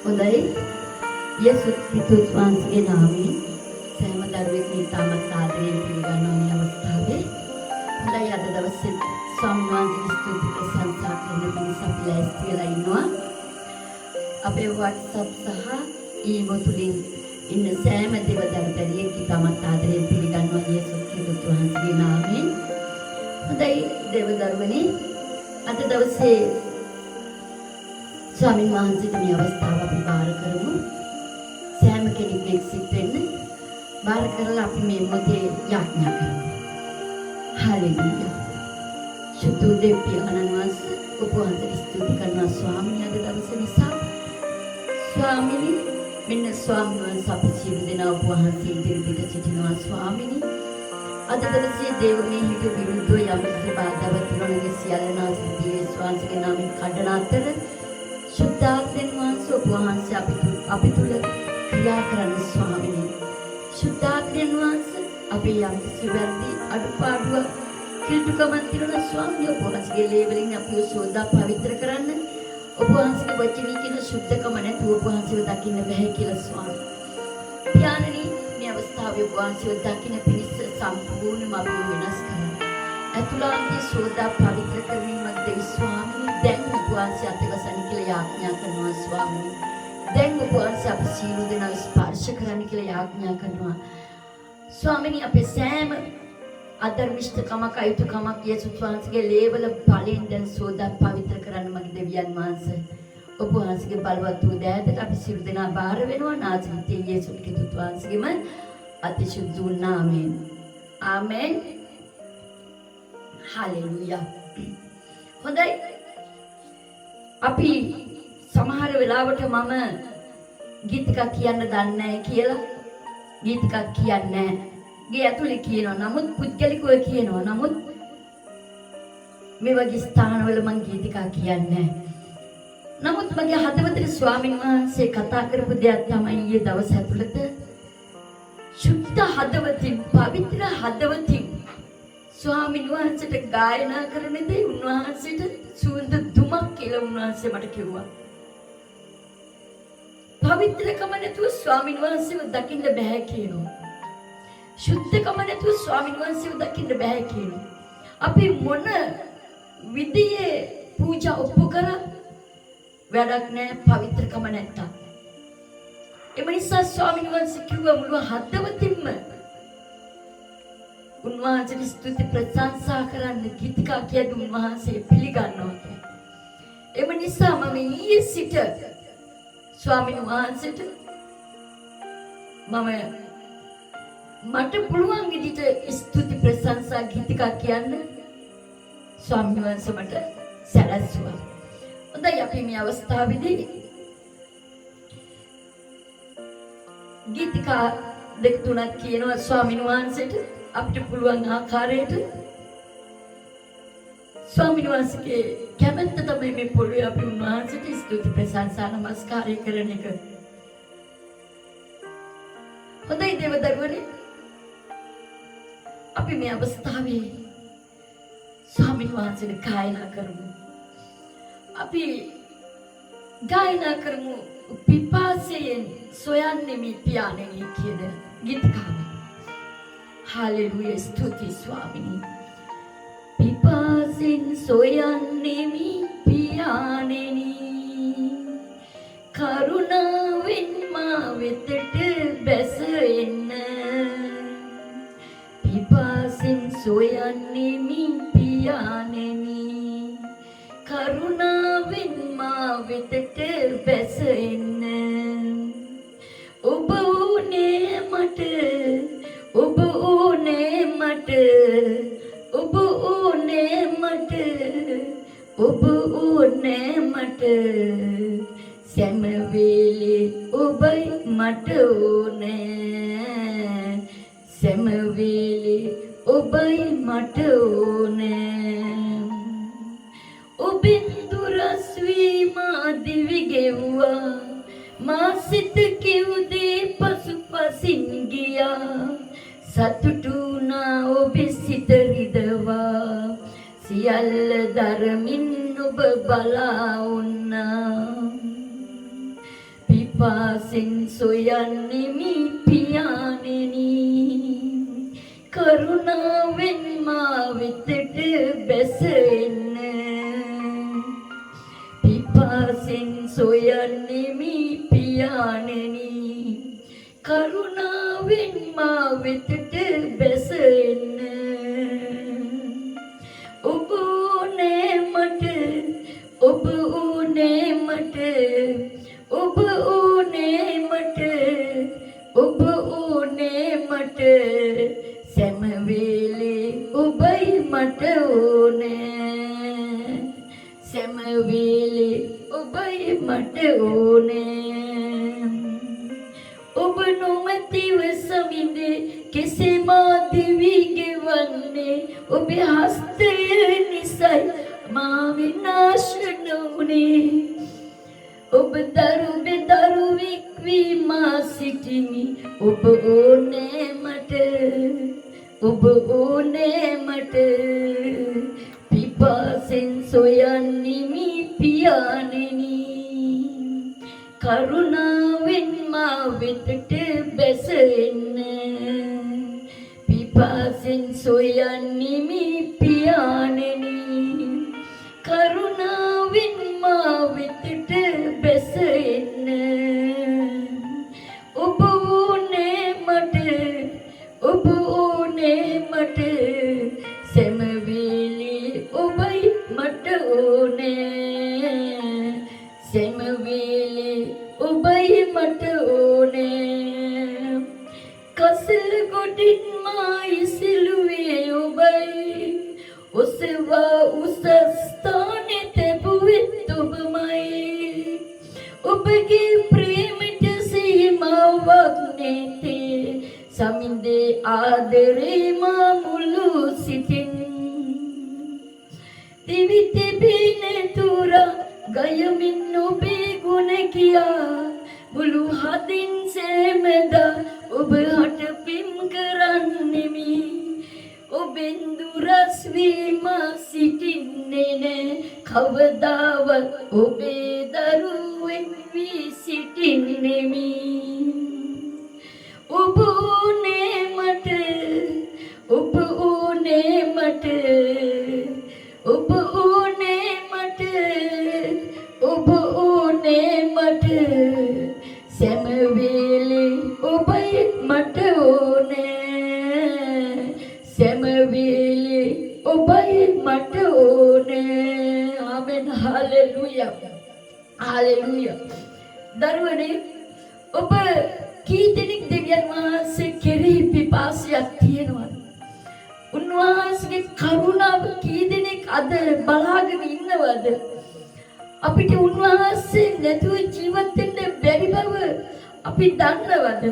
හොඳයි යේසුස් ක්‍රිස්තුස් වහන්සේගේ නාමයෙන් සෑම දරුවෙක්ම තාමත් ආදරයෙන් පිළිගන්නා මේ අවස්ථාවේ හොඳයි අද දවසේ සම්මානයේ ස්තුති ප්‍රශංසා කරන පිණිස අපි ලෑස්ති වෙලා ඉන්නවා අපේ WhatsApp සහ ඊමෝ තුලින් ඉන්න සෑම දෙවදරුවෙක් තාමත් ආදරයෙන් පිළිගන්නවා යේසුස් ක්‍රිස්තුස් වහන්සේගේ නාමයෙන් හොඳයි දෙවදරුවනි අද දවසේ ස්වාමීන් වහන්සේට මේ අවස්ථාව අපි බාර කරමු. සෑම කෙනෙක් එක්සිට වෙන්න බාර කරලා අපි මේ මොහොතේ යාඥා කරමු. හාලෙලූයා. සුදු දෙවියන් වහන්සේ ඔබ වහන්සේට ස්තුති කරනවා ස්වාමීන් අද දවසේ නිසා. ස්වාමීනි මෙන්න ස්වාමීන් වහන්සේ අප සියලු දෙනා ඔබ වහන්සේ ඉදිරියට සිටිනවා ස්වාමීනි. අද දවසේ දේවනේ හිතු විරුද්ධව යම් කිසි බාධාවක් තිබුණේ සියල්ල නාසී ස්වාමීන්ගේ නාමයෙන් කඩන අතර සුද්ධාත්මෙන් වහන්සේ ඔබ වහන්සේ අපි තුල ක්‍රියා කරන ස්වාමීනි. සුද්ධාත්මෙන් වහන්සේ අපි යම් කිසි වැරදි අඩුපාඩුවක් කිලුකමක් තිරන ස්වාමීනි ඔබ වහන්සේගේ ලේබලින් අපි සෝදා පවිත්‍ර කරන්න ඔබ වහන්සේගේ වචනේ කියන සුද්ධකම නැතුව ඔබ වහන්සේව දකින්න බැහැ කියලා ස්වාමීනි. ඥානනි මේ අවස්ථාවේ ඔබ වහන්සේව දකින්න පිණිස සම්පූර්ණයෙන්ම අපි වෙනස් කරන්න. අතුලාන්ති සෝදා පවිත්‍ර කරවීමක් දෙවි ස්වාමීනි දැන් ඔබ වහන්සේ අතගසන්න කියලා යාඥා කරනවා ස්වාමීනි. දැන් ඔබ වහන්සේ අප සියලු දෙනා ස්පර්ශ කරන්න කියලා යාඥා කරනවා. ස්වාමීනි අපේ සෑම අධර්මිෂ්ඨකමක් අයුතුකමක් යේසුස් වහන්සේගේ ලේවල බලෙන් දැන් සෝදා පවිත්‍ර කරන්න මගේ දෙවියන් වහන්සේ. ඔබ වහන්සේගේ බලවත් වූ දෑතට අපි සියලු දෙනා බාර වෙනවා නාසරිතේ යේසුස් ක්‍රිස්තුස් වහන්සේගේම අතිශුද්ධ වූ නාමයෙන්. ආමෙන්. හාලෙලූයා. හොඳයි අපි සමහර වෙලාවට මම ගීත එකක් කියන්න දන්නේ නැහැ කියලා ගීත එකක් කියන්නේ නැහැ. ගේ ඇතුලේ කියනවා. නමුත් පුද්ගලිකව කියනවා. නමුත් මේ වගේ ස්ථානවල මම ගීත එකක් කියන්නේ නැහැ. නමුත් මගේ හදවතේ ස්වාමීන් වහන්සේ කතා කරපු දෙයක් තමයි ඊයේ දවස් ඇතුළත සුද්ධ හදවතින් පවිත්‍ර හදවතින් ස්වාමීන් වහන්සේට ගායනා කරන දේ උන්වහන්සේට සුවඳ දුමක් කියලා උන්වහන්සේ මට කිව්වා. පවිත්‍රකම නැතුව ස්වාමීන් වහන්සේව දකින්න බෑ කියනවා. සුද්ධකම නැතුව ස්වාමීන් වහන්සේව දකින්න බෑ කියනවා. අපි මොන විදියේ පූජා ඔප්පු කරා වැඩක් නැහැ පවිත්‍රකම නැත්තම්. ඒ නිසා ස්වාමීන් වහන්සේ කිව්වා මුළු හදවතින්ම උන්වහන්සේ ස්තුති ප්‍රශංසා කරන්න ගීතිකා කියද්දී උන්වහන්සේ පිළිගන්නවා. එම නිසා මම ඊයේ සිට ස්වාමීන් වහන්සේට මට පුළුවන් විදිහට ස්තුති ප්‍රශංසා ගීතිකා කියන්න ස්වාමීන් වහන්සේ මට සැලැස්සුවා. හොඳයි අපි මේ අවස්ථාවේදී ගීතිකා දෙක තුනක් කියනවා ස්වාමීන් වහන්සේට අපිට පුළුවන් ආකාරයට ස්වාමීන් වහන්සේගේ කැමැත්ත තමයි මේ පොළොවේ අපි උන්වහන්සේට ස්තුති ප්‍රශංසා නමස්කාරය කරන එක. හොඳයි දේවදරුවනේ අපි මේ අවස්ථාවේ ස්වාමීන් වහන්සේට ගායනා කරමු. අපි ගායනා කරමු පිපාසයෙන් සොයන්නේ මේ පියාණෙනි කියන ගීතකාව. Hallelujah, stuti swamini. Pipasin soyannemi piyaneni. Karunaven ma wethata basa enna. Pipasin soyannemi piyaneni. Karunaven ma wethata basa enna. Oba one mata ඔබ ඕනේ මට ඔබ ඕනේ මට ඔබ ඕනේ මට සෑම වෙලේ ඔබයි මට ඕනේ සෑම වෙලේ ඔබයි මට ඕනේ ඔබෙන් දුරස් වී මා දිවි ගෙව්වා මා සිත කිව්දේ පසුපසින් ගියා සතුටු නා ඔබේ සිත රිදවා සියල්ල දරමින් ඔබ බලා වුණා පිපාසෙන් සොයන්නෙමි පියාණෙනි කරුණාවෙන් මා වෙතට බැසෙන්න පිපාසෙන් සොයන්නෙමි පියාණෙනි කරුණාවෙන් මා වෙතට බැසෙන්න ඔබ ඕනේ මට ඔබ ඕනේ මට ඔබ ඕනේ මට ඔබ ඕනේ මට සෑම වෙලේ ඔබයි මට ඕනේ සෑම වෙලේ ඔබයි මට ඕනේ ඔබ නොමැතිව සමිඳේ කෙසේ මා දිවි ගෙවන්නේ ඔබේ හස්තය නිසයි මා විනාශ නොවුනේ ඔබ දරුවෙක් වී මා සිටිමි ඔබ ඕනේ මට ඔබ ඕනේ මට පිපාසෙන් සොයන්නෙමි පියාණෙනි කරුණාවෙන් මා වෙතට බැසෙන්න පිපාසෙන් සොයන්නෙමි පියාණෙනි කරුණාවෙන් මා වෙතට බැසෙන්න ඔබ ඕනේ මට ඔබ ඕනේ මට සෑම වෙලේ ඔබයි මට ඕනේ සෑම වෙලේ ඔබයි මට ඕනේ කසල ගොඩින් මා ඉසිලුවේ ඔබයි ඔසවා උස ස්ථානෙ තැබුවෙත් ඔබමයි ඔබගේ ප්‍රේමට සීමාවක් නැතේ සමිඳේ ආදරේ මා මුළු සිතින් දිවි තිබෙන තුරා ගයමින් ඔබේ ගුණ කියා මුළු හදින් සෑමදා ඔබ හට පින් කරන්නෙමි ඔබෙන් දුරස් වීම සිටින්නේ නෑ කවදාවත් ඔබේ දරුවෙක් වී සිටින්නෙමි ඔබ ඕනේ මට ඔබ ඕනේ මට ඔබ ඕනේ මට ඔබ ඕනේ මට සෑම වෙලේ ඔබයි මට ඕනේ සෑම වෙලේ ඔබයි මට ඕනේ ආමෙන් හාලෙලූයා හාලෙලූයා දරුවනේ ඔබ කී දෙනෙක් දෙවියන් වහන්සේ කෙරෙහි පිපාසයක් තියෙනවද උන්වහන්සේගේ කරුණාව කී දෙනෙක් අද බලාගෙන ඉන්නවද අපිට උන්වහන්සේ නැතුව ජීවත් වෙන්න බැරි බව අපි දන්නවද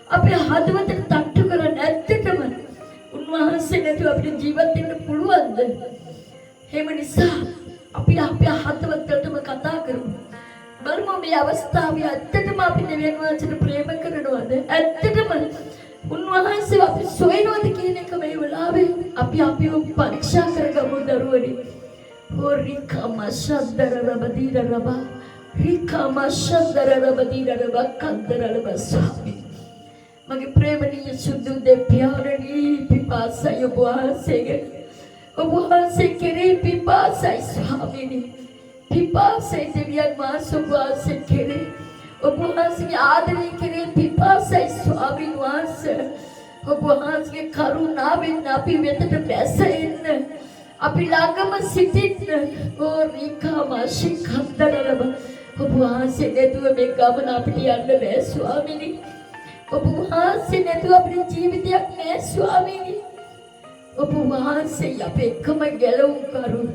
අපේ හදවතට තට්ටු කරන ඇත්තටම උන්වහන්සේ නැතුව අපිට ජීවත් වෙන්න පුළුවන්ද එහෙම නිසා අපි අපේ හදවතටම කතා කරමු බලමු මේ අවස්ථාවේ ඇත්තටම අපි දෙවියන් වහන්සේට ප්‍රේම කරනවද ඇත්තටම උන්වහන්සේ අපි සොයනවද කියන එක මේ වෙලාවේ අපි අපිව පරීක්ෂා කරගමු දරුවනි Rika Mashandara Rabadira Rabba Rika Mashandara Rabadira Rabba Kandara Rabba Swami Mage Premaniya Sudhu De Pyarani Pipasa Yobuhasege Obuhase Kere Pipasa Swami Pipasa Deviyan Masubhase Kere Obuhase Adari Kere Pipasa Swami Wase Obuhase Karunaven Napi Vetata Besain අපි ළඟම සිටින්න ඕ රීකාමාශි කන්දරලම ඔබ වහන්සේ නැතුව මේ ගමන අපිට යන්න බෑ ස්වාමීනි ඔබ වහන්සේ නැතුව අපේ ජීවිතයක් නෑ ස්වාමීනි ඔබ වහන්සේ අපේ එකම ගැලවුම්කරු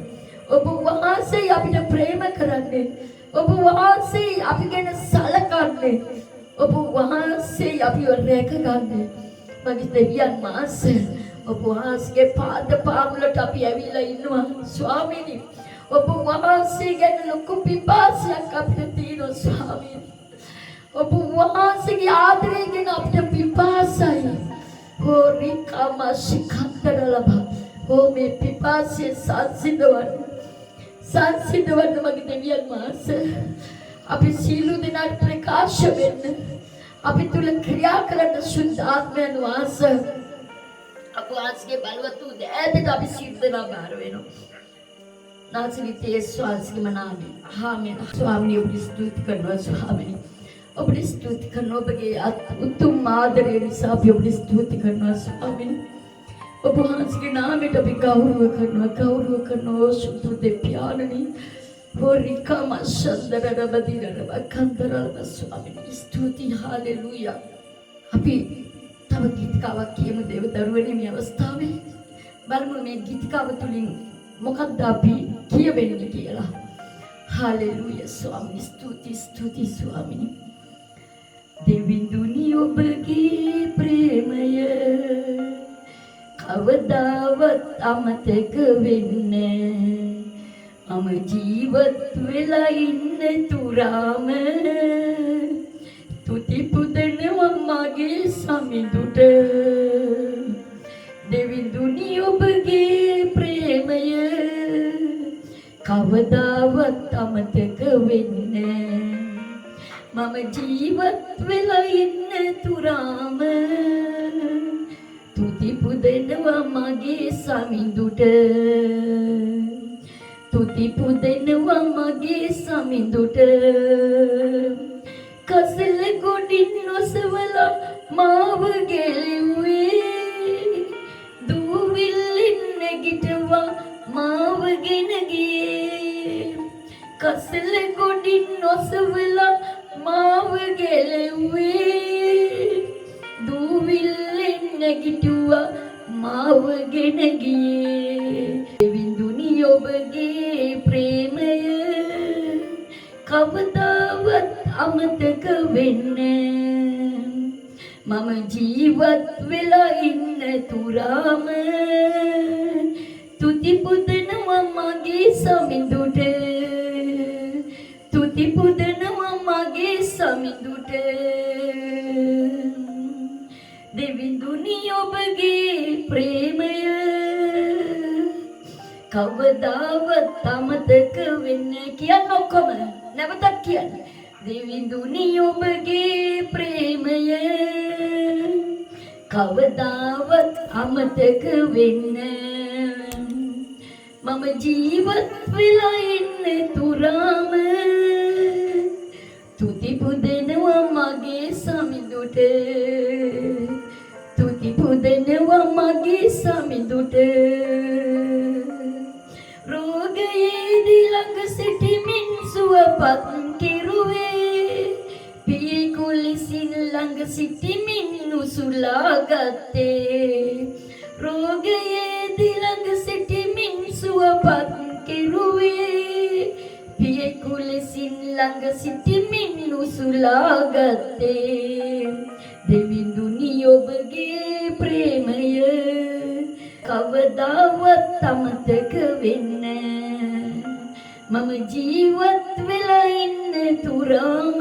ඔබ වහන්සේ අපිට ප්‍රේම කරන්නේ ඔබ වහන්සේ අපි ගැන සලකන්නේ ඔබ වහන්සේ අපිව රැකගන්නේ මගේ දෙවියන් වහන්සේ ඔබ වහන්සේගේ පාද පාමුලට අපි ඇවිල්ලා ඉන්නවා ස්වාමීනි ඔබ වහන්සේ ගැන ලොකු පිපාසයක් අපිට තියෙනවා ස්වාමීනි ඔබ වහන්සේගේ ආදරය ගැන අපිට පිපාසයි හෝ රිකාමාශි කන්දරලබ හෝ මේ පිපාසය සංසිඳවන්න මගේ දෙවියන් වහන්සේ අපි සීලු දෙනාට ප්‍රකාශ වෙන්න අපි තුල ක්‍රියා කරන සුද්ධ ආත්මයන් වහන්සේ අපවාසගේ බලවත් වූ දෑදට අපි සිද්ධ දෙනා බාර වෙනවා. नासरी यीशु के मनामे आमेन स्वामी ඔබ ස්තුති කරනවා ස්වාමීනි ඔබ ස්තුති කරනවා ඔබගේ උතුම් ආදරය නිසා අපි ඔබ ස්තුති කරනවා ස්වාමීනි ඔබ වහන්සේගේ නාමයට අපි ගෞරව කරනවා සුදු දෙපියාණනි හොරිකම සඳරන බදිරන බකන්තරන ස්වාමීනි ස්තුති හාලෙලූයා අපි තව ගීතකාවක් කියමු දේව දරුවනේ මේ අවස්ථාවේ බලමු මේ ගීතකාව තුලින් මොකක්ද අපි කියවෙන්නේ කියලා. හාලෙලූයා ස්වාමී ස්තුති ස්වාමීනි. දෙවිඳුනි ඔබගේ ප්‍රේමය කවදාවත් අමතක වෙන්නේ මම ජීවත් වෙලා ඉන්න තුරාම තුති පුදනවා මගේ සමිඳුට දෙවිඳුනි ඔබගේ ප්‍රේමය කවදාවත් අමතක වෙන්නේ මම ජීවත් වෙලා ඉන්න තුරාම තුති පුදනවා මගේ සමිඳුට තුති පුදනවා මගේ සමිඳුට කසල ගොඩින් නොසවලා මාව ගෙලුවේ දූවිල්ලින් නැගිටවා මාව ගෙන ගියේ කසල ගොඩින් නොසවලා මාව ගෙලුවේ දූවිල්ලින් නැගිටවා මාව ගෙන ගියේ දෙවිඳුනි ඔබගේ ප්‍රේමය කවදාවත් අමතක වෙන්නේ මම ජීවත් වෙලා ඉන්න තුරාම තුති පුදනවා මගේ සමිඳුට තුති පුදනවා මගේ සමිඳුට දෙවිඳුනි ඔබගේ ප්‍රේමය කවදාවත් අමතක වෙන්නේ කියන්න ඔක්කොම නැවතත් කියන්න දෙවිඳුනි ඔබගේ ප්‍රේමය කවදාවත් අමතක වෙන්නේ මම ජීවත් වෙලා ඉන්න තුරාම තුති පුදනවා මගේ සමිඳුට තුති පුදනවා මගේ සමිඳුට රෝගයේදී ළඟ සිටිමින් සුවපත් කෙරුවේ පියකුලිසින් ළඟ සිටිමින් උසුලා ගත්තේ රෝගයේදී ළඟ සිටිමින් සුවපත් කෙරුවේ පියකුලිසින් ළඟ සිටිමින් උසුලා ගත්තේ දෙවිඳුනි ඔබගේ ප්‍රේමය කවදාවත් අමතක වෙන්නේ මම ජීවත් වෙලා ඉන්න තුරාම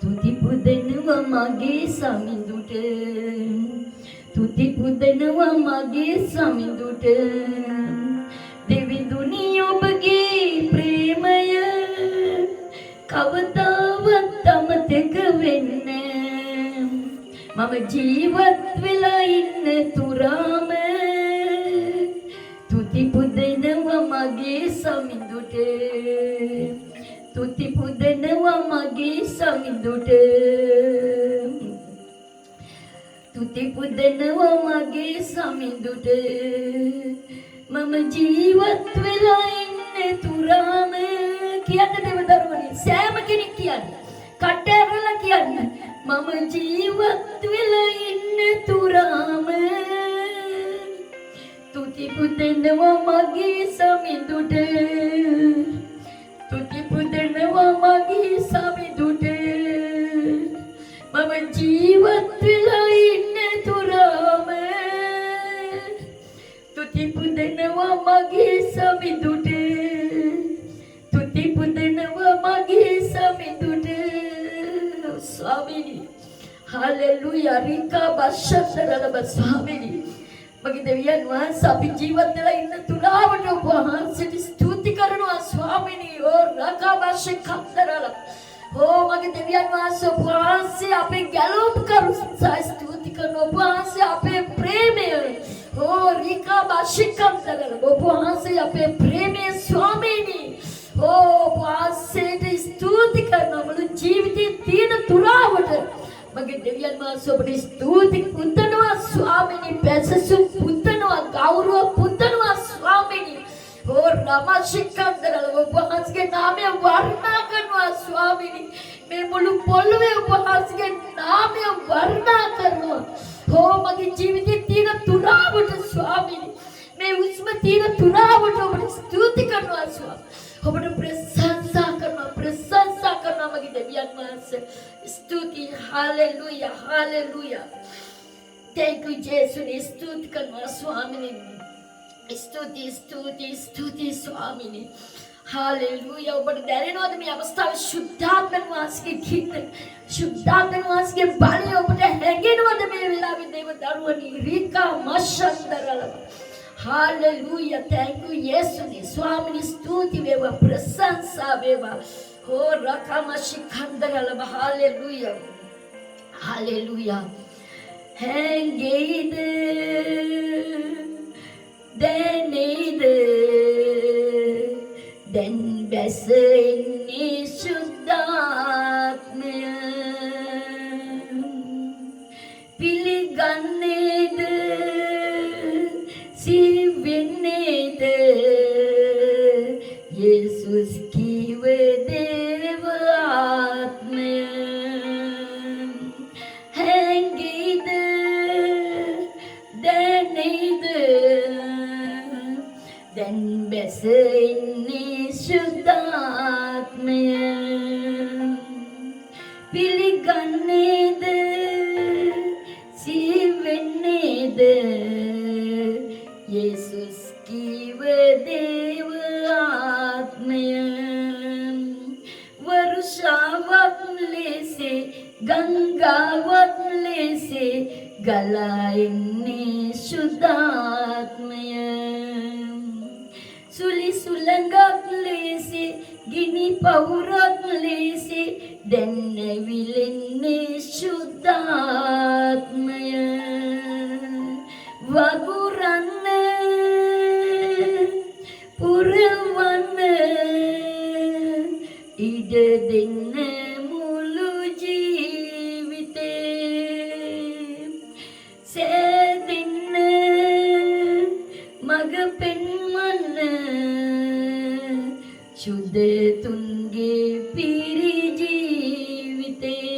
තුති පුදනවා මගේ සමිඳුට තුති පුදනවා මගේ සමිඳුට දෙවිඳුනි ඔබගේ ප්‍රේමය කවදාවත් අමතක වෙන්නේ මම ජීවත් වෙලා ඉන්න තුරාම තුති පුදනවා මගේ සමිඳුට තුති පුදනවා මගේ සමිඳුට තුති පුදනවා මගේ සමිඳුට මම ජීවත් වෙලා ඉන්න තුරාම කියන්න දෙවදරුවනි සෑම කෙනෙක් කියන්න කට ඇරලා කියන්න මම ජීවත් වෙලා ඉන්න තුරාම තුති පුදනවා මගේ සමිඳුට තුති පුදනවා මගේ සමිඳුට මම ජීවත් වෙලා ඉන්න තුරාම තුති පුදනවා මගේ සමිඳුට තුති පුදනවා මගේ සමිඳුට ස්වාමීනි හාලෙලූයා රිකා බෂතරලබ ස්වාමීනි මගේ දෙවියන් වහන්සේ අපි ජීවත් වෙලා ඉන්න තුරාවට ඔබ වහන්සේට ස්තුති කරනවා ස්වාමිනී. ඕ රකබෂි කන්දරල. ඕ මගේ දෙවියන් වහන්සේ ඔබ වහන්සේ අපේ ගැලවුම් කරු ස්තුති කරනවා. ඔබ වහන්සේ අපේ ප්‍රේමය. ඕ රිකබෂි කන්දරල. ඔබ වහන්සේ අපේ ප්‍රේමය ස්වාමිනී. ඕ ඔබ වහන්සේට ස්තුති කරනවා. මුළු ජීවිතේ තියෙන තුරාවට මගේ දෙවියන් වහන්සේ ඔබට ස්තුති පුතනවා ස්වාමිනී. පැසසුම් පුතනවා, ගෞරව පුතනවා ස්වාමිනී. ඕ නමස්කාර ඔබ වහන්සේගේ නාමය වර්ණනා කරනවා ස්වාමිනී. මේ මුළු පොළොවේ ඔබ වහන්සේගේ නාමය වර්ණනා කරනවා. ඕ මගේ ජීවිතේ තියෙන තුරාවට ස්වාමිනී, මේ උස්ම තියෙන තුරාවට ඔබට ස්තුති කරනවා ස්වාමී. ඔබට ප්‍රශංසා කරනවා මගේ දෙවියන් වහන්සේ. ස්තුති. Hallelujah hallelujah. Thank you Jesus. ස්තුති කරනවා ස්වාමිනී. ස්තුති ස්වාමිනී. හalleluya. ඔබට දැනෙනවද මේ අවස්ථාවේ ශුද්ධාත්ම වහන්සේගේ කින්න, ශුද්ධාත්ම වහන්සේගේ බලය ඔබට හැඟෙනවද මේ වෙලාවේ දේව දරුවනි? රිකා මෂන්දරල. Hallelujah. Thank you Jesus. ස්වාමිනී ස්තුති වේවා, ප්‍රශංසා වේවා. Oh rakamashi kandarala. Hallelujah. Hallelujah. Hangide denide den besini shuddhatmaya piligannede sivinede Jesus kiwe deva atmaya hangide denide den besini shuddhatmaya piligannede sivinede Jesus kiwe deva atmaya वर्षावत ले से गंगावत ले से गलाइने शुद्धात्मय सुली सुलंगत ले से गिनी पौरत ले से दन्ने विलिने शुद्धात्मय वगुरन्ने पुरवन्ने ඉඩ දෙන්න මුළු ජීවිතේ සෑදෙන්න මග පෙන්වන්න සුදතුන්ගේ පිරි ජීවිතේ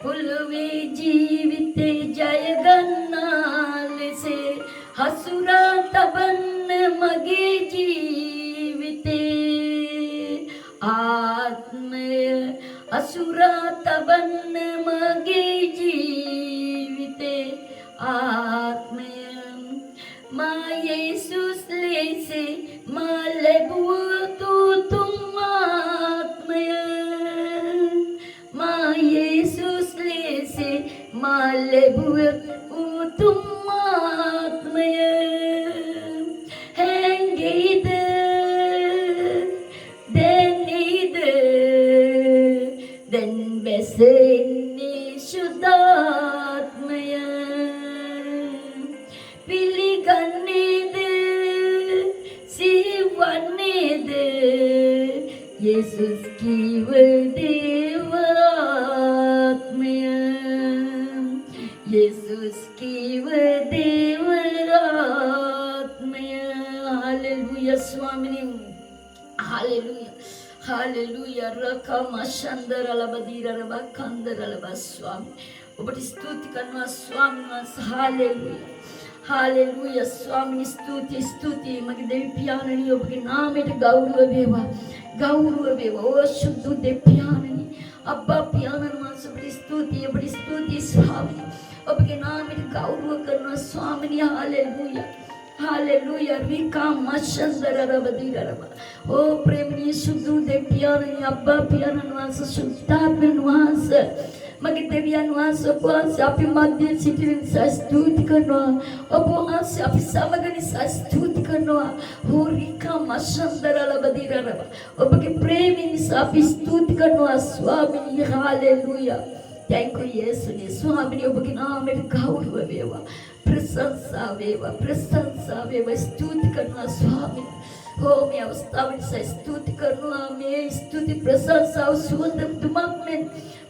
පොළොවේ ජීවිතේ ජය ගන්නා ලෙස හසුරා තබන්න මගේ ජීවිතේ आत्मय असुरा तबन्न मगे जीविते आत्मय माँ येसुस ले से माँ लेबुआ तो तुम आत्मय माँ येसुस ले से माँ लेबुआ तुम आत्मय हैंगे den beseni shuddhatmaya piligannede sivanede Jesus kiwe deva atmaya Jesus kiwe deva atmaya. Hallelujah swamini. Hallelujah. Hallelujah. Rakamashandarala badirala kandarala baswami. ඔබට ස්තුති කරනවා ස්වාමීන් වහන්සේ. Hallelujah. Hallelujah. ස්වාමීන් ස්තුති මගේ දෙවි පියාණනි ඔබගේ නාමයට ගෞරව වේවා. ගෞරව වේවා. ඕ සුදු දෙවි පියාණනි අබ්බා පියාණන් වහන්සේ ඔබට ස්තුති ස්වාමීන්. ඔබගේ නාමයට ගෞරව කරනවා ස්වාමීනි. Hallelujah. Hallelujah. Rika mashandara badirara. Oh premni shuddhu de piyaran abba piyaran vasa shuddhatmen vasa. මගේ දෙවියන් වහන්සේ ඔබ වහන්සේ අපි මැදින් සිටින නිසා ස්තුති කරනවා. ඔබ වහන්සේ අපි සමග නිසා ස්තුති කරනවා. හෝරිකා මෂන්දරලබදිරරව ඔබගේ ප්‍රේමය නිසා අපි ස්තුති කරනවා ස්වාමීනි. හාලෙලූයා. Thank you යේසුනේ. ස්වාමීනි ඔබගේ නාමයට ගෞරව වේවා. ප්‍රශංසා වේවා. ප්‍රශංසා වේවා. ස්තුති කරනවා ස්වාමීනි. මේ අවස්ථාවට ස්තුති කරනවා. මේ ස්තුති ප්‍රශංසාව සුවඳ දුමක් මෙන්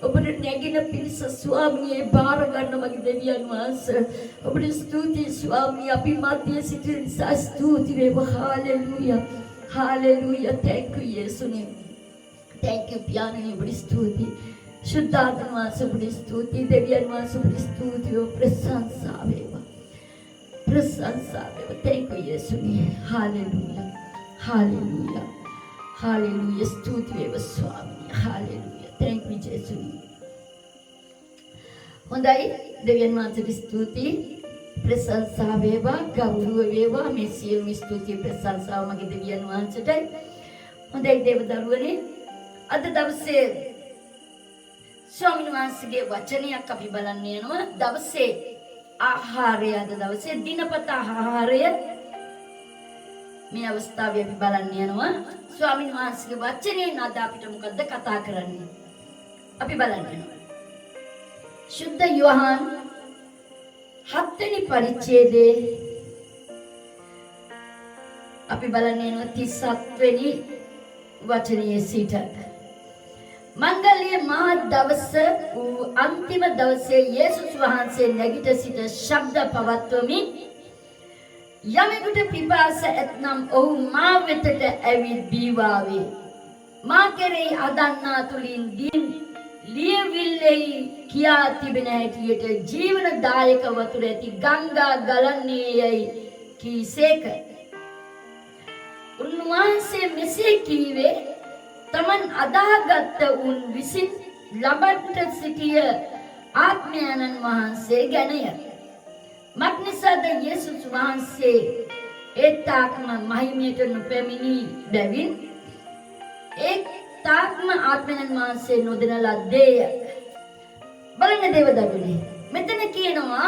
ඔබට නැගින පිරිස ස්වාමීනි බාර ගන්න මගේ දෙවියන් වහන්සේ. ඔබට ස්තුති ස්වාමීනි. අපි මැදින් සිටින නිසා ස්තුති වේවා. Hallelujah. Hallelujah. Thank you යේසුනේ. Thank you පියාණනි. ඔබට ස්තුති. शुद्धात्मा वහන්සේ ඔබට ස්තුති. දෙවියන් වහන්සේ ඔබට ස්තුති. ප්‍රශංසා වේවා. ප්‍රශංසා වේවා. Thank you යේසුනේ. හාලෙලූයා. හාලෙලූයා. හාලෙලූයා. ස්තුති වේවා ස්වාමීනි. හාලෙලූයා. Thank you යේසුනේ. හොඳයි දෙවියන් වහන්සේට ස්තුති. ප්‍රශංසා වේවා. ගෞරව වේවා. මේ සියලුම ස්තුති ප්‍රශංසාව මගේ දෙවියන් වහන්සේටයි. හොඳයි දේව දරුවනේ අද දවසේ ස්වාමීන් වහන්සේගේ වචනයක් අපි බලන්න යනවා. දවසේ ආහාරය අද දවසේ දිනපතා ආහාරය මේ අවස්ථාවේ අපි බලන්න යනවා. ස්වාමීන් වහන්සේගේ වචනයෙන් අද අපිට මොකද්ද කතා කරන්නේ? අපි බලන්න යනවා. සුද්ධ යෝහන් 7 වෙනි පරිච්ඡේදයේ අපි බලන්න යනවා 37 වෙනි වචනයේ සිට මංගල්‍ය මහ දවස වූ අන්තිම දවසේ යේසුස් වහන්සේ නැගිට සිට ශබ්ද පවත්වමින් යමෙකුට පිපාස ඇතනම් ඔහු මා වෙතට ඇවිත් බීවාවේ. මා කෙරෙහි අදන්නා තුලින් දින් ලියවිල්ලෙහි කියා තිබෙන හැටියට ජීවනදායක වතුර ඇති ගංගා ගලන්නේ යයි කීසේක. උන්වහන්සේ මෙසේ කීවේ තමන් අදාගත් උන් විසින් ලබන්නට සිටිය ආත්මයන්න් වහන්සේ ගැනය. මක්නිසාද යේසුස් වහන්සේ ඒ තාක්ම මහිමයට නොපැමිණි බැවින් ඒ තාක්ම ආත්මයන්න් වහන්සේ නොදෙන ලද්දේය. බලන්න දේවදරුවනේ මෙතන කියනවා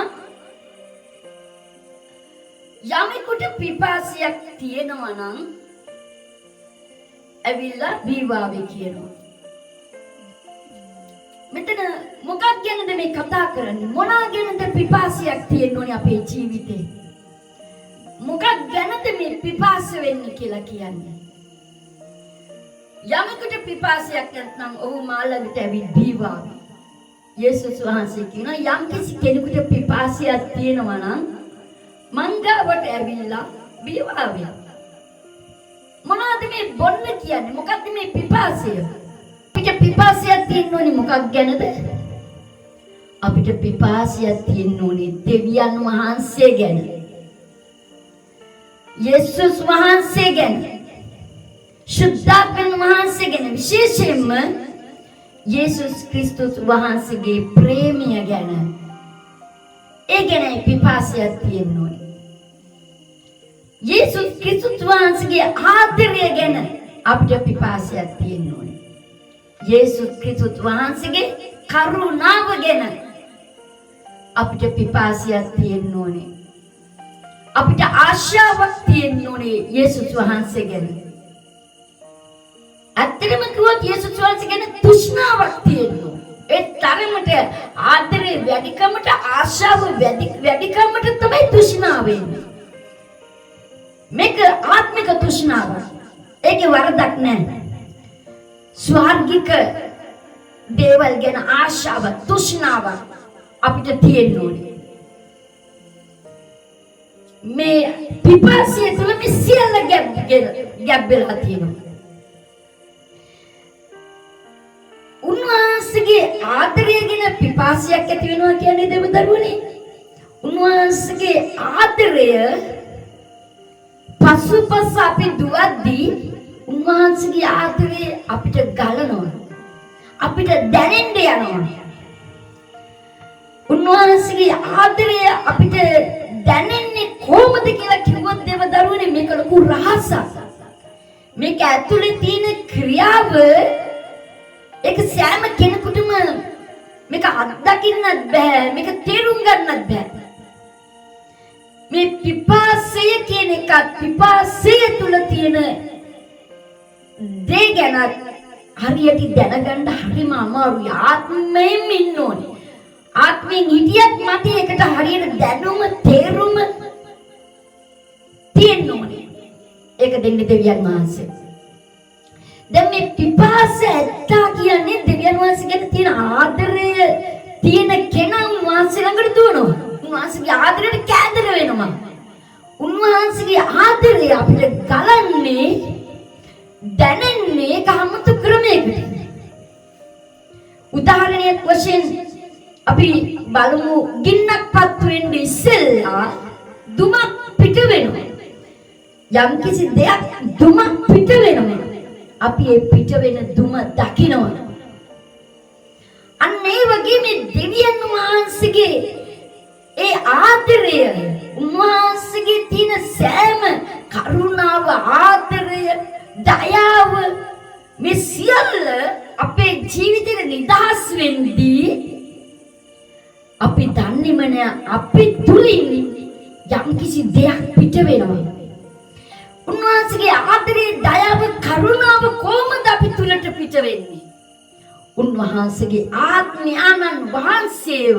යමෙකුට පිපාසයක් තියෙනවා නම් ඇවිල්ලා බීවාවේ කියනවා. මෙතන මොකක් ගැනද මේ කතා කරන්නේ? මොනවා ගැනද පිපාසයක් තියෙන්න ඕනේ අපේ ජීවිතේ? මොකක් ගැනද මේ පිපාස වෙන්නේ කියලා කියන්නේ? යමෙකුට පිපාසයක් නැත්නම් ඔහු මා ළඟට ඇවිත් බීවාවේ. යේසුස් වහන්සේ කියනවා යම් කිසි කෙනෙකුට පිපාසයක් තියෙනවා නම් මං ගාවට ඇවිල්ලා බීවාවේ. මොනවද මේ බොන්න කියන්නේ? මොකක්ද මේ පිපාසය? අපිට පිපාසයක් තියෙන්න ඕනේ මොකක් ගැනද? අපිට පිපාසයක් තියෙන්න ඕනේ දෙවියන් වහන්සේ ගැන. යේසුස් වහන්සේ ගැන. සුද්ධාත්ම වහන්සේ ගැන. විශේෂයෙන්ම යේසුස් ක්‍රිස්තුස් වහන්සේගේ ප්‍රේමය ගැන. ඒ ගැන පිපාසයක් තියෙන්න ඕනේ. යේසුස් ක්‍රිස්තුස් වහන්සේගේ ආදරය ගැන අපිට පිපාසයක් තියෙන්න ඕනේ. යේසුස් ක්‍රිස්තුස් වහන්සේගේ කරුණාව ගැන අපිට පිපාසයක් තියෙන්න ඕනේ. අපිට ආශාවක් තියෙන්න ඕනේ යේසුස් වහන්සේ ගැන. ඇත්තටම කිව්වොත් යේසුස් වහන්සේ ගැන තෘෂ්ණාවක් තියෙන්න ඕනේ. ඒ තරමට ආදරේ වැඩිකමට ආශාව වැඩිකමට තමයි තෘෂ්ණාව වෙන්නේ. මේක ආත්මික තෘෂ්ණාවක්. ඒකේ වරදක් නැහැ. ස්වර්ගික දේවල් ගැන ආශාව තෘෂ්ණාවක් අපිට තියෙන්න ඕනේ. මේ පිපාසය තුළ මේ සියල්ල ගැබ්බෙලා තියෙනවා. උන්වහන්සේගේ ආදරය ගැන පිපාසයක් ඇති වෙනවා කියන්නේ දෙවිදරුවනේ. උන්වහන්සේගේ ආදරය පසුපස අපි දුවද්දී උන්වහන්සේගේ ආදරය අපිට ගලනවා. අපිට දැනෙන්න යනවා. උන්වහන්සේගේ ආදරය අපිට දැනෙන්නේ කොහොමද කියලා කිව්වොත් දෙවිදරුවනේ මේක ලොකු රහසක්. මේක ඇතුලේ තියෙන ක්‍රියාව ඒක සෑම කෙනෙකුටම මේක අත්දකින්නත් බෑ. මේක තේරුම් ගන්නත් බෑ. මේ පිපාසය කියන එකත් පිපාසය තුල තියෙන දේ ගැන හරියට දැනගන්න හරිම අමාරුයි. ආත්මයෙන් ඉන්න ඕනේ. ආත්මයෙන් හිටියත් මට ඒකට හරියට දැනුම තේරුම තියෙන්න ඕනේ. ඒක දෙන්නේ දෙවියන් වහන්සේ. දැන් මේ පිපාස ඇත්තා කියන්නේ දෙවියන් වහන්සේ ගැන තියෙන ආදරය තියෙන කෙනා උන්වහන්සේ ළඟට දුවනවා. උන්වහන්සේගේ ආදරයට කැඳර වෙනවා. උන්වහන්සේගේ ආදරය අපිට ගලන්නේ දැනෙන්නේ කහමතු ක්‍රමයකට. උදාහරණයක් වශයෙන් අපි බලමු ගින්නක් පත්තු වෙන්නේ ඉස්සෙල්ලා දුමක් පිට වෙනවා. යම් කිසි දෙයක් දුමක් පිට වෙනවා. අපි ඒ පිට වෙන දුම දකිනවා. අන්න ඒ වගේ මේ දෙවියන් වහන්සේගේ ඒ ආදරය උන්වහන්සේගේ තියෙන සෑම කරුණාව ආදරය දයාව මේ සියල්ල අපේ ජීවිතේ නිදහස් වෙන්නේ අපි දන්නේම නෑ අපි තුලින් යම් කිසි දෙයක් පිට වෙනවා. උන්වහන්සේගේ ආදරේ දයාව කරුණාව කොහොමද අපි තුලට පිට වෙන්නේ? උන්වහන්සේගේ ආත්මයන්න් වහන්සේව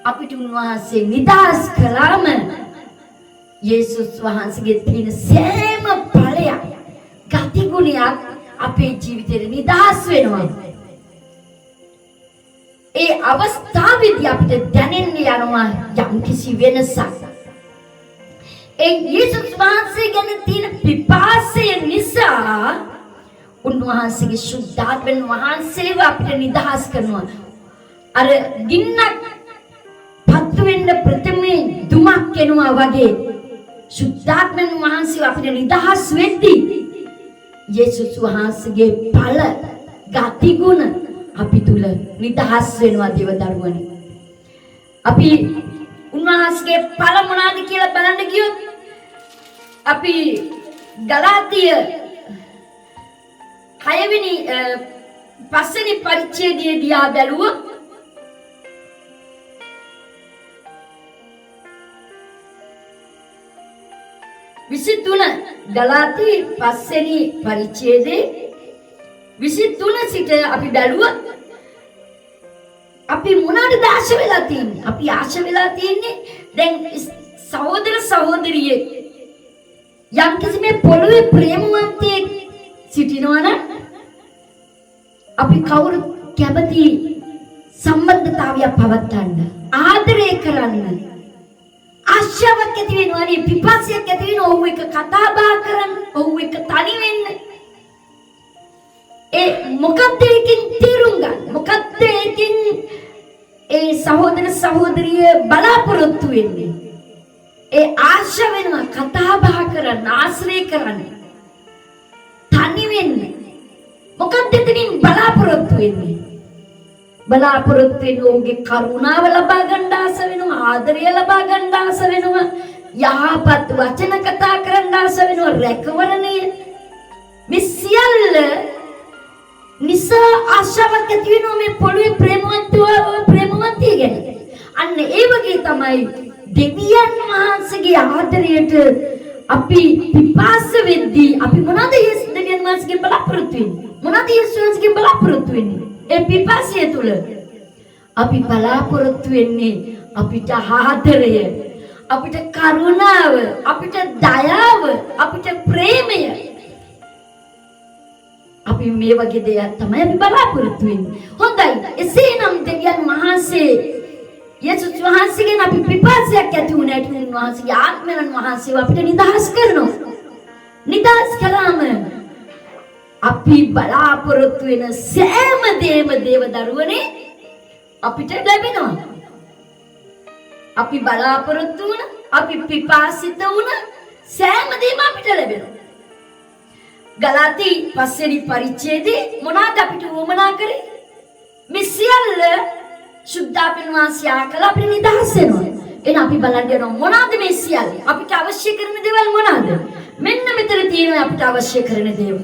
අපිට උන්වහන්සේ නිදහස් කළාම යේසුස් වහන්සේගේ තියෙන සෑම ඵලයක් ගතිගුණයක් අපේ ජීවිතේ නිදහස් වෙනවා. ඒ අවස්ථාවේදී අපිට දැනෙන්න යනවා යම් කිසි වෙනසක්. ඒ යේසුස් වහන්සේ ගැන තියෙන පිපාසය නිසා උන්වහන්සේගේ සුද්ධාත්මෙන් වහන්සේව අපිට නිදහස් කරනවා. අර ගින්නක් පත්තු වෙන්න ප්‍රථමයෙන් දුමක් එනවා වගේ සුද්ධාත්මෙන් වහන්සේව අපිට නිදහස් වෙද්දී යේසුස් වහන්සේගේ ඵල ගතිගුණ අපි තුල නිදහස් වෙනවා දේවදරුවනි. අපි උන්වහන්සේගේ ඵල මොනවාද කියලා බලන්න ගියොත් අපි ගලාතිය 6 වෙනි පරිච්ඡේදයේ දිහා බැලුවොත් 23 ගලාති 5 වෙනි පරිච්ඡේදයේ 23 සිට අපි බැලුවොත් අපි මොනවද ආශ වෙලා තියෙන්නේ? අපි ආශ වෙලා තියෙන්නේ දැන් සහෝදර සහෝදරියේ යම් කිසි මේ පොළොවේ ප්‍රේමවන්තයෙක් සිටිනවනම් අපි කවුරු කැමති සම්බන්ධතාවයක් පවත්වන්න ආදරය කරන්න ආශාවක් ඇති වෙනවනේ පිපාසයක් ඇති වෙනවා. ඔහු එක කතා බහ කරන්න, ඔහු එක තනි වෙන්න. ඒ මොකක්ද ඒකෙන් තේරුම් ගන්න? මොකක්ද ඒකෙන් ඒ සහෝදර සහෝදරිය බලාපොරොත්තු වෙන්නේ? ඒ ආශා වෙනවා කතා බහ කරන්න, ආශ්‍රය කරන්න, තනි වෙන්න. මොකක්ද එතනින් බලාපොරොත්තු වෙන්නේ? බලාපොරොත්තු වෙන්නේ ඔහුගේ කරුණාව ලබා ගන්න ආස වෙනවා, ආදරය ලබා ගන්න ආස වෙනවා, යහපත් වචන කතා කරන්න ආස වෙනවා, රැකවරණය. මේ සියල්ල නිසා ආශාවක් ඇති වෙනවා මේ පොළොවේ ප්‍රේමවන්තිය ගැන. අන්න ඒ වගේ තමයි දෙවියන් වහන්සේගේ ආදරයට අපි පිපාස වෙද්දී අපි මොනවද දෙවියන් වහන්සේගෙන් බලාපොරොත්තු වෙන්නේ? මොනවද යේසුස් වහන්සේගෙන් බලාපොරොත්තු වෙන්නේ? ඒ පිපාසය තුල අපි බලාපොරොත්තු වෙන්නේ අපිට ආදරය, අපිට කරුණාව, අපිට දයාව, අපිට ප්‍රේමය. අපි මේ වගේ දේවල් තමයි අපි බලාපොරොත්තු වෙන්නේ. හොඳයි. එසේනම් දෙවියන් වහන්සේ යේසුස් වහන්සේගෙන් අපි පිපාසයක් ඇති වුණාට උන්වහන්සේගේ ආත්මයන් වහන්සේව අපිට නිදහස් කරනවා. නිදහස් කළාම අපි බලාපොරොත්තු වෙන සෑම දේම දේවදරුවනේ අපිට ලැබෙනවා. අපි බලාපොරොත්තු වුණ, අපි පිපාසිත වුණ සෑම දේම අපිට ලැබෙනවා. ගලාති 5 වෙනි පරිච්ඡේදයේ මොනවාද අපිට වමනා කරේ? මේ සියල්ල සුද්ධාත්ම වාසිය කළ අපිට නිදහස් වෙනවා. එහෙනම් අපි බලන්න යනවා මොනවාද මේ සියල්ල? අපිට අවශ්‍ය කරන දේවල් මොනවාද? මෙන්න මෙතන තියෙනවා අපිට අවශ්‍ය කරන දේවල්.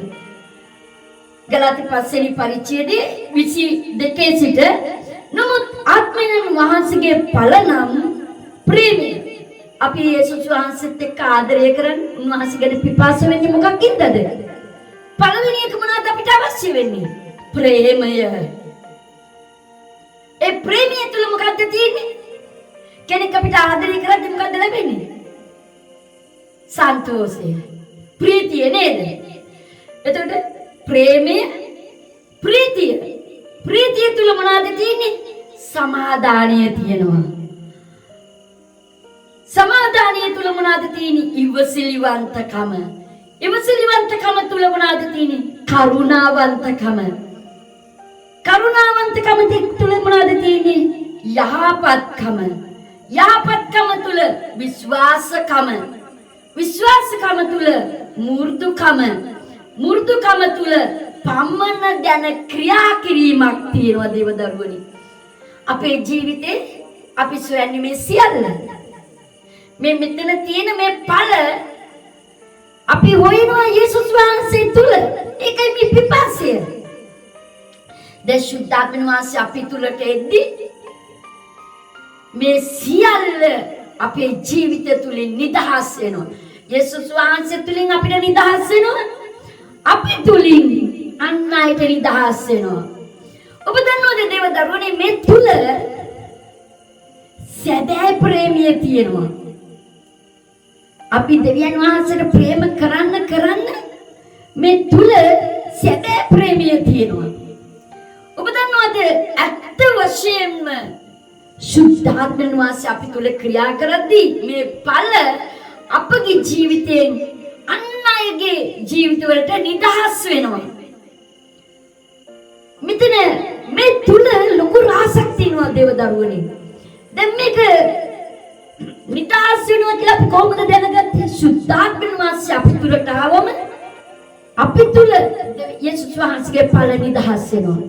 ගලාති 5 වෙනි පරිච්ඡේදයේ 22 සිට නමුත් ආත්මයන් වහන්සේගේ ඵල නම් ප්‍රේමය. අපි යේසුස් වහන්සේත් එක්ක ආදරය කරන් උන්වහන්සේ ගැන පිපාස වෙන්නේ මොකක්ින්දද? පළවෙනි එක මොනවද අපිට අවශ්‍ය වෙන්නේ? ප්‍රේමය. ඒ ප්‍රේමය තුල මොකක්ද තියෙන්නේ? කෙනෙක් අපිට ආදරය කරද්දී මොකක්ද ලැබෙන්නේ? සන්තෝෂය. ප්‍රීතිය නේද? එතකොට ප්‍රේමය, ප්‍රීතිය. ප්‍රීතිය තුල මොනවද තියෙන්නේ? සමාදානිය තියෙනවා. සමාදානිය තුල මොනවද තියෙන්නේ? ඉවසිලිවන්තකම. ඉවසිලිවන්තකම තුල මොනවද තියෙන්නේ? කරුණාවන්තකම. කරුණාවන්තකම තුල මොනවද තියෙන්නේ? යහපත්කම. යහපත්කම තුල විශ්වාසකම. විශ්වාසකම තුල මෘදුකම. මෘදුකම තුල පමන දැන ක්‍රියා කිරීමක් තියෙනවා දේවදරුවනි. අපේ ජීවිතේ අපි සොයන්නේ මේ සියල්ල. මේ මෙතන තියෙන මේ ඵල අපි හොයනවා යේසුස් වහන්සේ තුල. ඒකයි මේ පිපාසය. දැන් සුද්ධාත්ම වහන්සේ අපි තුලට එද්දී මේ සියල්ල අපේ ජීවිතය තුලින් නිදහස් වෙනවා. යේසුස් වහන්සේ තුලින් අපිට නිදහස් වෙනවා. අපි තුලින් අන් අයට නිදහස් වෙනවා. ඔබ දන්නවද දේවදරුවනේ මේ තුල සැබෑ ප්‍රේමය තියෙනවා. අපි දෙවියන් වහන්සේට ප්‍රේම කරන්න මේ තුල සැබෑ ප්‍රේමය තියෙනවා. ඔබ දන්නවද ඇත්ත වශයෙන්ම සුද්ධාත්ම වහන්සේ අපි තුල ක්‍රියා කරද්දී මේ ඵල අපගේ ජීවිතයෙන් අන් අයගේ ජීවිතවලට නිදහස් වෙනවා. මෙතන මේ තුල ලොකු රහසක් තියෙනවා දේවදරුවනේ. දැන් මේක නිදහස් වෙනවා කියලා අපි කොහොමද දැනගත්තේ? සුද්ධාත්ම වහන්සේ අපි තුලට ආවම අපි තුල යේසුස් වහන්සේගේ ඵල නිදහස් වෙනවා.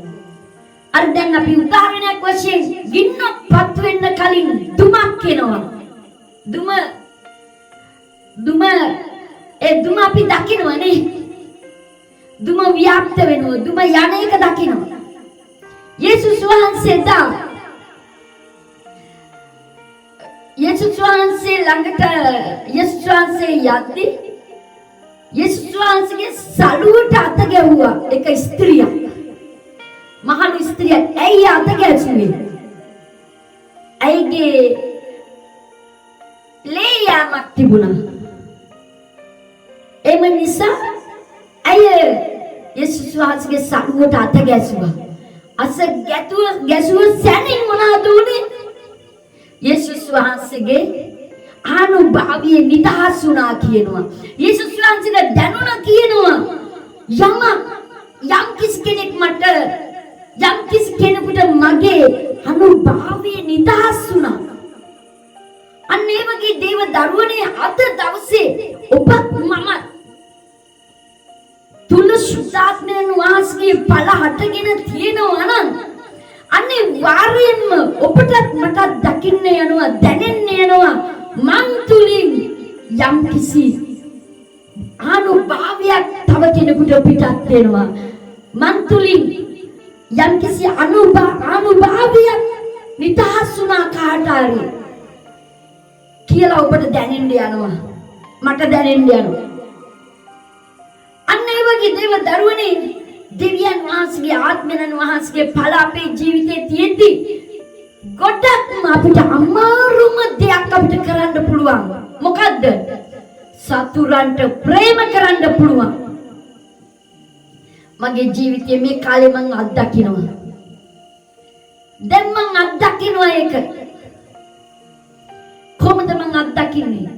අර දැන් අපි උදාහරණයක් වශයෙන් ගින්නපත් වෙන්න කලින් දුමක් එනවා. දුම අපි දකින්නවනේ. දුම ව්‍යාප්ත වෙනවා. දුම යන එක දකින්නවා. යේසුස් වහන්සේ ළඟට යේසුස් වහන්සේ යද්දී යේසුස් වහන්සේගේ සලුවට අත ගැහුවා එක ස්ත්‍රියක්. මහලු ස්ත්‍රියක්. ඇයි අත ගැසුවේ? ඇයිගේ ලේයාමක් තිබුණා. එම නිසා ඇය යේසුස් වහන්සේගේ සලුවට අත ගැසුවා. ගැසුව සැනින් මොනවද උනේ? යේසුස් වහන්සේගේ ආනුභාවය නිදහස් වුණා කියනවා. යේසුස් වහන්සේට දැනුණා කියනවා යම් කිසි කෙනෙකුට මගේ අනුභාවය නිදහස් වුණා. අන්න ඒ වගේ දේව දරුවනේ අද දවසේ ඔබත් මමත් තුල සුද්ධාත්මයන් වහන්සේගේ ඵල හටගෙන තියෙනවා නම් අනිවාර්යයෙන්ම ඔබටත් මටත් දකින්න යනවා, දැනෙන්න යනවා මන් තුලින් යම් කිසි අනුභවයක් තව කෙනෙකුට පිටත් වෙනවා. මන් තුලින් යම් කිසි අනුභවයක් නිදහස් වුණා කාට හරි කියලා ඔබට දැනෙන්න යනවා, මට දැනෙන්න යනවා. අන්න ඒ වගේ දේව දරුවනේ දෙවියන් වහන්සේගේ ආත්මයන් වහන්සේගේ ඵල අපේ ජීවිතේ තියෙද්දි ගොඩක්ම අපිට අමාරුම දෙයක් අපිට කරන්න පුළුවන්. මොකද්ද? සතුරන්ට ප්‍රේම කරන්න පුළුවන්. මගේ ජීවිතයේ මේ කාලේ මම අත්දකින්නවා. දැන් මම අත්දකින්නවා ඒක. කොහොමද මම අත්දකින්නේ?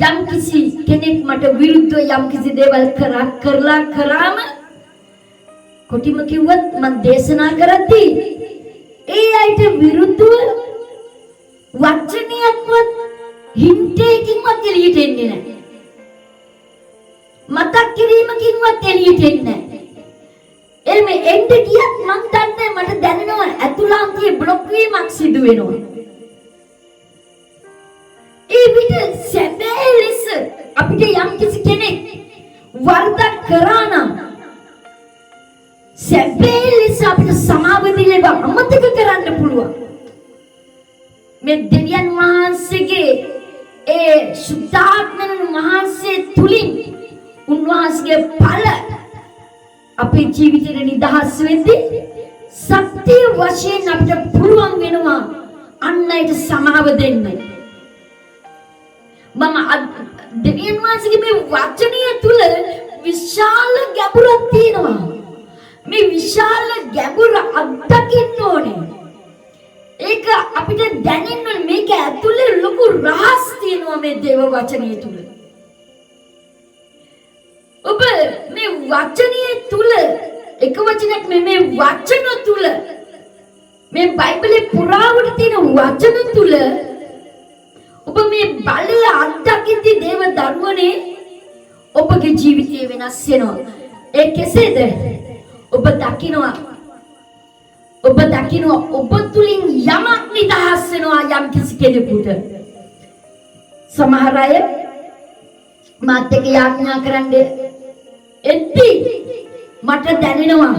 යම් කිසි කෙනෙක් මට විරුද්ධව යම් කිසි දේවල් කරාම කොටිම කිව්වත් මම දේශනා කරද්දී ඒ අයට විරුද්ධව වචනයක්වත් හින්ටේකින්වත් එළියට එන්නේ නැහැ. මතක් කිරීමකින්වත් එළියට එන්නේ නැහැ. එමෙ එන්න ගියත් මම දන්නේ මට දැනෙනවා ඇතුළාන්තයේ બ્લોක් වීමක් සිදු වෙනවා. ඒ විදිහ සැබෑ ලෙස අපිට යම් කිසි කෙනෙක් වරදක් කරා නම් සැබෑ ලෙස අපිට සමාව පිළිබ අමතක කරන්න පුළුවන්. මේ දෙවියන් වහන්සේගේ ඒ සුද්ධාත්මයන් වහන්සේ තුලින් උන්වහන්සේගේ ඵල අපේ ජීවිතේ නිදහස් වෙද්දී සත්‍ය වශයෙන් අපිට පුළුවන් වෙනවා අන්නයට සමාව දෙන්න. මම දෙවියන් වහන්සේගේ මේ වචනය තුල විශාල ගැඹුරක් තියෙනවා. මේ විශාල ගැඹුර අත්දකින්න ඕනේ. ඒක අපිට දැනෙන්න ඕනේ මේක ඇතුලේ ලොකු රහස් තියෙනවා මේ දේව වචනය තුල. ඔබ මේ වචනය තුල එක වචනයක් මේ වචන තුල මේ බයිබලේ පුරාවට තියෙන වචන තුල ඔබ මේ බලය අත්දකිද්දී දේව දරුවනේ ඔබගේ ජීවිතය වෙනස් වෙනවා. ඒ කෙසේද? ඔබ දකිනවා ඔබ තුලින් යමක් නිදහස් වෙනවා යම් කිසි කෙනෙකුට. සමහර අය මාත් එක්ක යාඥා කරන්නේ එද්දි මට දැනෙනවා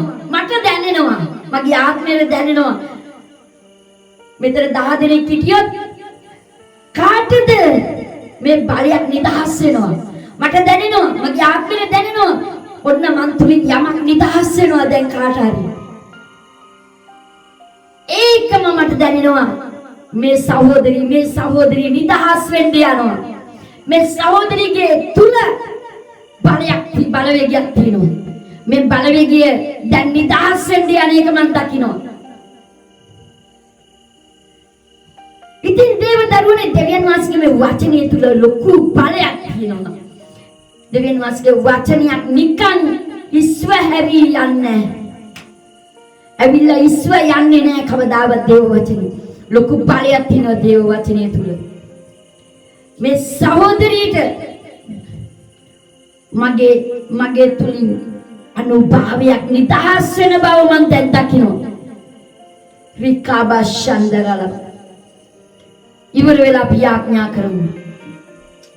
මගේ ආත්මයට දැනෙනවා මෙතන 10 දෙනෙක් හිටියොත් කාටද මේ බලයක් නිදහස් වෙනවා. මට දැනෙනවා මගේ ආත්මයට දැනෙනවා ඔන්න මන් තුලින් යමක් නිදහස් වෙනවා දැන් කාට හරි. ඒකම මට දැනෙනවා මේ සහෝදරී නිදහස් වෙන්න යනවා. මේ සහෝදරියගේ තුල බලවේගයක් තියෙනවා. මේ බලවේගය දැන් නිදහස් වෙන්න යන එක මම දකිනවා. ඉතින් දේව දරුවනේ දෙවියන් වහන්සේගේ මේ වචනය තුල ලොකු බලයක් තියෙනවා. දෙවියන් වහන්සේගේ වචනයක් නිකන් ඉස්ව හැවි යන්නේ. ඇවිල්ලා ඉස්ව යන්නේ නැහැ කවදාවත් දේව වචනේ. ලොකු බලයක් තියෙනවා දේව වචනය තුල. මේ සහෝදරියට මගේ තුලින් අනුභවයක් නිදහස් වෙන බව මම දැන් දකිනවා. රිකාබා ශන්දරල ඉවර වෙලා අපි යාඥා කරමු.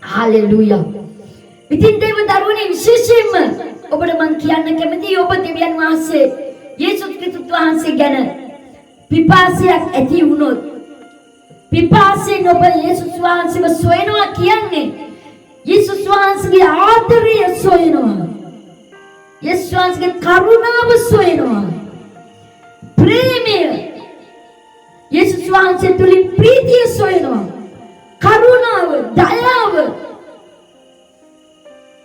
හalleluya. ඉතින් දේව දරුවනේ විශේෂයෙන්ම ඔබට මම කියන්න කැමතියි ඔබ දෙවියන් වහන්සේ යේසුස් ක්‍රිස්තුස් වහන්සේ ගැන පිපාසයක් ඇති වුණොත් පිපාසයෙන් ඔබ යේසුස් වහන්සේව සොයනවා කියන්නේ යේසුස් වහන්සේගේ ආදරය සොයනවා. යේසුස් වහන්සේගේ කරුණාව සොයනවා. ප්‍රේමය යේසුස් වහන්සේ තුලින් ප්‍රීතිය සොයනවා. කරුණාව, දයාව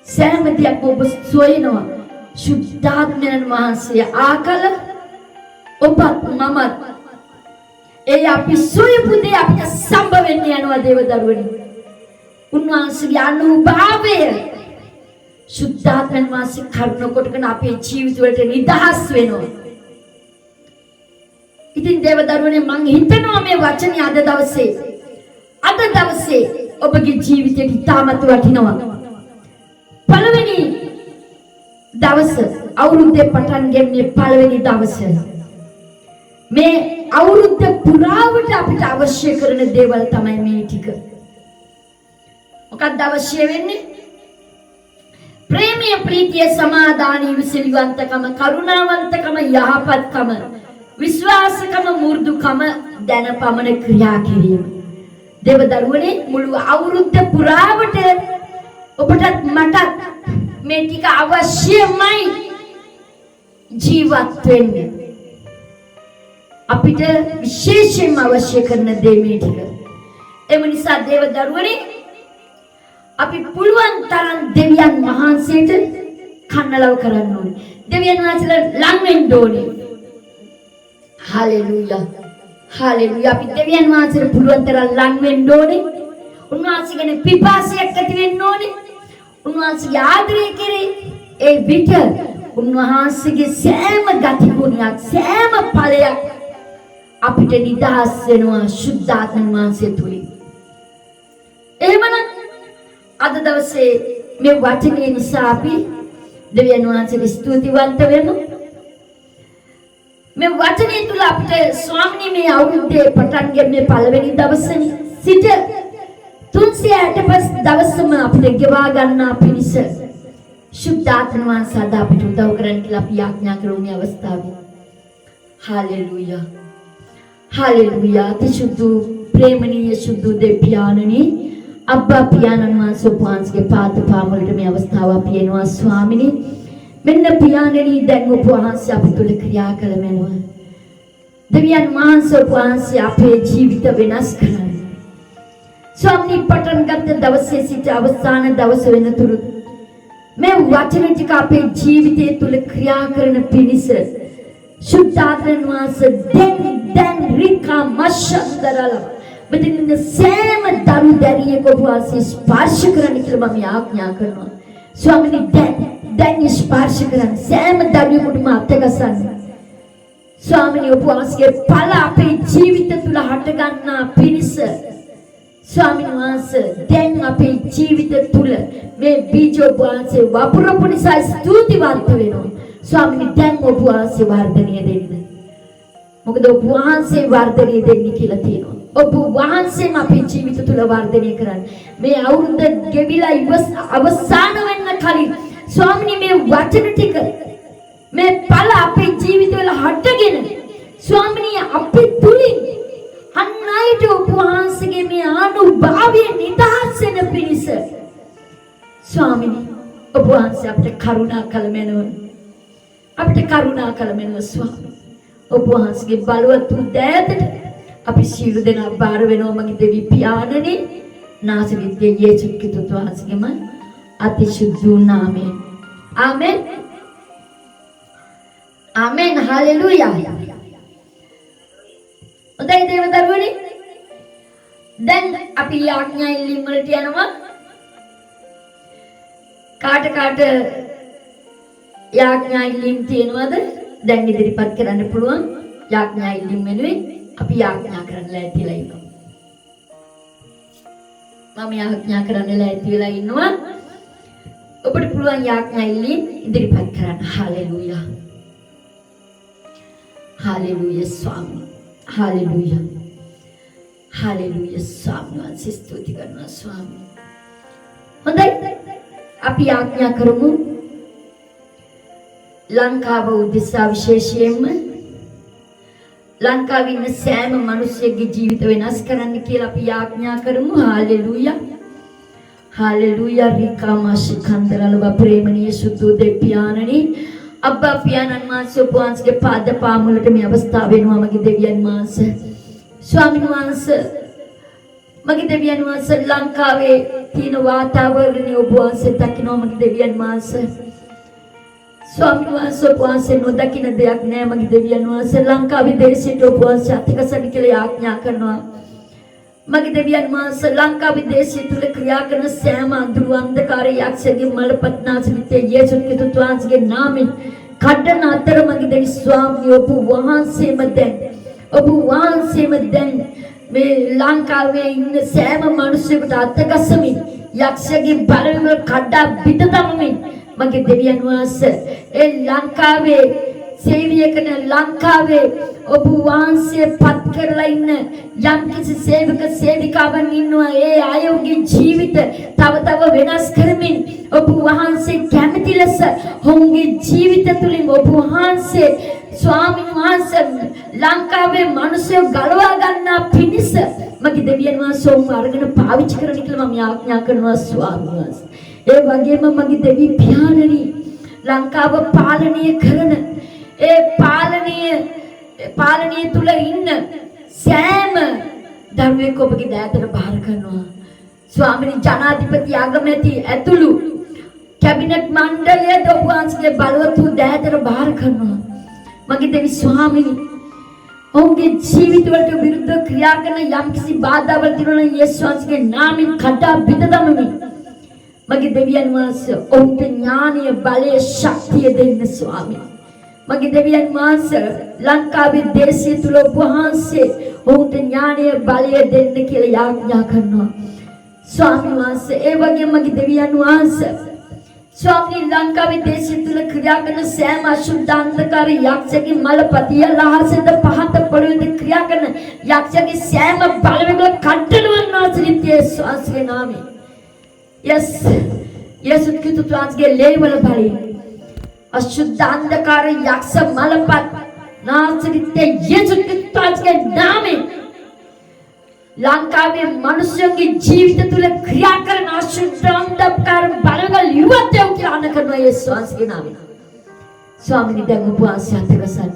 සෑම දෙයක් ඔබ සොයනවා. සුද්ධාත්මයන් වහන්සේ ආකල ඔබත් මමත් ඒ අපි සොයපු දේ අපිට සම්බ වෙන්න යනවා දේව දරුවනේ. උන්වහන්සේගේ අනුභවය සුද්ධාත්මයන් වහන්සේ කරුණ කොටගෙන අපේ ජීවිත වලට නිදහස් වෙනවා. ඉතින් දේව දරුවනේ මම හිතනවා මේ වචනේ අද දවසේ ඔබගේ ජීවිතයට ඉතාමත් වටිනවා. පළවෙනි දවස අවුරුද්දේ පටන් ගන්නේ පළවෙනි දවස. මේ අවුරුද්ද පුරාවට අපිට අවශ්‍ය කරන දේවල් තමයි මේ ටික. මොකක්ද අවශ්‍ය වෙන්නේ? ප්‍රේමය, ප්‍රීතිය, සමාදානීය, විසිලිවන්තකම, කරුණාවන්තකම, යහපත්කම, විශ්වාසකම, මෘදුකම, දැනපමන ක්‍රියා කිරීම. දේව දරුවනේ මුළු අවුරුද්ද පුරාවට ඔබටත් මටත් මේ ටික අවශ්‍යමයි ජීවත් වෙන්න. අපිට විශේෂයෙන්ම අවශ්‍ය කරන දේ මේ ටික. එම නිසා දේව දරුවනේ අපි පුළුවන් තරම් දෙවියන් වහන්සේට කන්නලව කරන්න ඕනේ. දෙවියන් වහන්සේට ලං වෙන්න ඕනේ. හalleluya. අපි දෙවියන් වහන්සේට පුළුවන් තරම් ලං වෙන්න ඕනේ. උන්වහන්සේ ගැන පිපාසයක් ඇති වෙන්න ඕනේ. උන්වහන්සේගේ ආදරය කෙරේ ඒ විට උන්වහන්සේගේ සෑම ගතිගුණයක් සෑම ඵලයක් අපිට නිදහස් වෙනවා සුද්ධාත්ම වහන්සේ තුලින්. එහෙමනම් අද දවසේ මේ වචනේ නිසා අපි දෙවියන් වහන්සේට ස්තුතිවන්ත වෙමු. මේ වචනේ තුල අපිට ස්වාමීනි මේ අවුරුද්දේ පටන් ගන්නේ පළවෙනි දවසේ සිට 365 දවසම අපිට ගෙවා ගන්නා පිණිස සුද්ධාත්ම වහන්සේ අපිට උදව් කරන්න කියලා අපි යාඥා කරමු මේ අවස්ථාවේ. हालेलुया हालेलुया अतिशुद्ध प्रेमनीय शुद्ध देव्याननी अब्बा पियानन मासो पांच के पात पामुलट में अवस्थावा पियनवा स्वामिनी මෙන්න පියාණෙනි දැන් උපවාසය අපි තුල ක්‍රියා කළ මැනව දෙවියන් වහන්සේ උපවාසය අපේ ජීවිත වෙනස් කරන්න ස්වාමීනි පටන් ගත්ත දවසේ සිට අවසාන දවස වෙනතුරු මේ වචන ටික අපේ ජීවිතය තුල ක්‍රියා කරන පිණිස සුද්ධාත්මයන් වහන්සේ දැන් රිකා මෂන්දරල මෙතන සෑම දරු දැරියක උපවාසය ස්පර්ශ කරන්න කියලා මම ආඥා කරනවා ස්වාමීනි දැන් ස්පර්ශ කරන්න සෑම දරුවෙකුටම අත්ගසන්න ස්වාමීනි උපවාසයේ ඵල අපේ ජීවිත තුල හට ගන්නා පිණිස ස්වාමීන් වහන්සේ දැන් අපේ ජීවිත තුල මේ බීජ උපවාසයේ වපුරපු නිසා ස්තුතිවන්ත වෙනවා ස්වාමීනි දැන් උපවාසයේ වර්ධනය දෙන්න මොකද උපවාසයේ වර්ධනය දෙන්න කියලා තියෙනවා උපවාසයෙන් අපේ ජීවිත තුල වර්ධනය කරන්න මේ අවුරුද්ද ගෙවිලා අවසාන වෙන්න කලින් ස්වාමීනි මේ වචන ටික මේ ඵල අපේ ජීවිතවල හටගෙන ස්වාමීනි අපි තුලින් අන්නයිට උපවාසයේ මේ අනුභවය නිදහස් වෙන පිණිස ස්වාමීනි උපවාසය අපිට කරුණා කළ මැනව ස්වාමී උපවාසයේ බලවත් උදෑතට අපි සියලු දෙනා බාර වෙනවා මගේ දෙවි පියාණනි නාසරිත් යේසුස් ක්‍රිස්තුස් වහන්සේගේම අතිශුද්ධ නාමයෙන් ආමෙන් ආමෙන් හalleluya හොඳයි දේවදරුවනි දැන් අපි යාඥා ඉල්ලීම් වලට යනවා කාට යාඥා ඉල්ලීම් තියෙනවද දැන් ඉදිරිපත් කරන්න පුළුවන් යාඥා ඉල්ලීම් වෙනුවෙන් අපි යාඥා කරන්න ලෑස්තිලා ඉන්නවා මම යාඥා කරන්න ලෑස්තිලා ඉන්නවා ඔබට පුළුවන් යාඥා ඉල්ලීම් ඉදිරිපත් කරන්න හalleluya හalleluya ස්වාමී හalleluya ස්වාමී ස්තුති කරනවා ස්වාමී හොඳයි අපි යාඥා කරමු ලංකාව උදෙසා විශේෂයෙන්ම ලංකාවේ ඉන්න සෑම මිනිසෙකුගේ ජීවිත වෙනස් කරන්න කියලා අපි යාඥා කරමු हालेलुया रिकामाशी खंदरलवा प्रेमनीय शुद्ध देव्याननी अब्बा पियानन मास उपवास के पाद पामुलट में अवस्था वेनुवा मगे देव्यन मास स्वामी मास मगे देव्यन मास लंकावे तीन वातावरण उपवास तकिनो मगे देव्यन मास स्वामी मास उपवास नो दकिन देයක් නෑ මගේ දෙවියන් වහන්සේ ලංකා විදේශයට उपवास අතිකසන කියලා ආඥා කරනවා මගේ දෙවියන් වහන්සේ ලංකා විදේශය තුල ක්‍රියා කරන සෑම අඳුරු අන්ධකාර යක්ෂගේ මලපත්නාසිතේ යේසුස් ක්‍රිස්තුස් වහන්සේගේ නාමයෙන් කඩන අතර මගේ දෙවි ස්වාමී ඔබ වහන්සේම දැන් මේ ලංකාවේ ඉන්න සෑම මිනිසෙකුට අත්ගසමින් යක්ෂගේ බලවේග කඩා පිට දමමින් මගේ දෙවියන් වහන්සේ ඒ ලංකාවේ සේවය කරන ලංකාවේ ඔබ වහන්සේ පත් කරලා ඉන්න යම්කිසි සේවක සේවිකාවන් ඉන්නවා ඒ අයගේ ජීවිත තව වෙනස් කරමින් ඔබ වහන්සේ කැමති ලෙස ඔවුන්ගේ ජීවිත තුලින් ඔබ වහන්සේ ස්වාමීන් වහන්සේ ලංකාවේ මිනිස්සු ගලවා ගන්නා පිණිස මගේ දෙවියන් වහන්සේ ඔවුන් අරගෙන පාවිච්චි කරන්න කියලා මම ආඥා කරනවා ස්වාමීන් වහන්සේ ඒ වගේම මගේ දෙවි පියාණනි ලංකාව පාලනය කරන ඒ පාලනීය තුල ඉන්න සෑම දරුවෙක් ඔබගේ දෑතට බාර කරනවා ස්වාමීනි ජනාධිපති අගමැති ඇතුළු කැබිනට් මණ්ඩලය ඔබ වහන්සේගේ බලවත් දෑතට බාර කරනවා මගේ දෙවි ස්වාමීනි ඔවුන්ගේ ජීවිතවලට විරුද්ධ ක්‍රියා කරන යම්කිසි බාධාවල් තිබුණා යේසුස් වහන්සේගේ නාමයෙන් කඩා බිඳ දමමින් මගේ දෙවියන් වහන්සේ ඔවුන්ට ඥානීය බලය ශක්තිය දෙන්න ස්වාමීනි මගේ දෙවියන් වහන්සේ ලංකාවේ දේශය තුල වහන්සේ ඔවුන්ට ඥානීය බලය දෙන්න කියලා යාඥා කරනවා ස්වාමීන් වහන්සේ ඒ වගේම මගේ දෙවියන් වහන්සේ ස්වාමීනි ලංකාවේ දේශය තුල ක්‍රියා කරන සෑම අශුද්ධ අන්ධකාර යක්ෂගේ මලපතිය ලහසෙද පහත පොළොවේද ක්‍රියා කරන යක්ෂගේ සෑම බලවේග කඩලවන්න ආශ්‍රිත යේසුස්ගේ නාමයෙන් යේසුස් ක්‍රිස්තුස්ගේ ලේවල බලයෙන් අශුද්ධ අන්ධකාර යක්ෂ මලපත් नासरीत यीशु क्रिस्tus के नाम में ලංකාවේ මිනිස්සුන්ගේ ජීවිත තුල ක්‍රියා කරන අශුද්ධාන්ධකාර බලවල් යුවතයෝ කියලා අන කරනවා යේසුස් වහන්සේගේ නාමයෙන්. ස්වාමීනි දැන් ඔබ වහන්සේ අතකසන්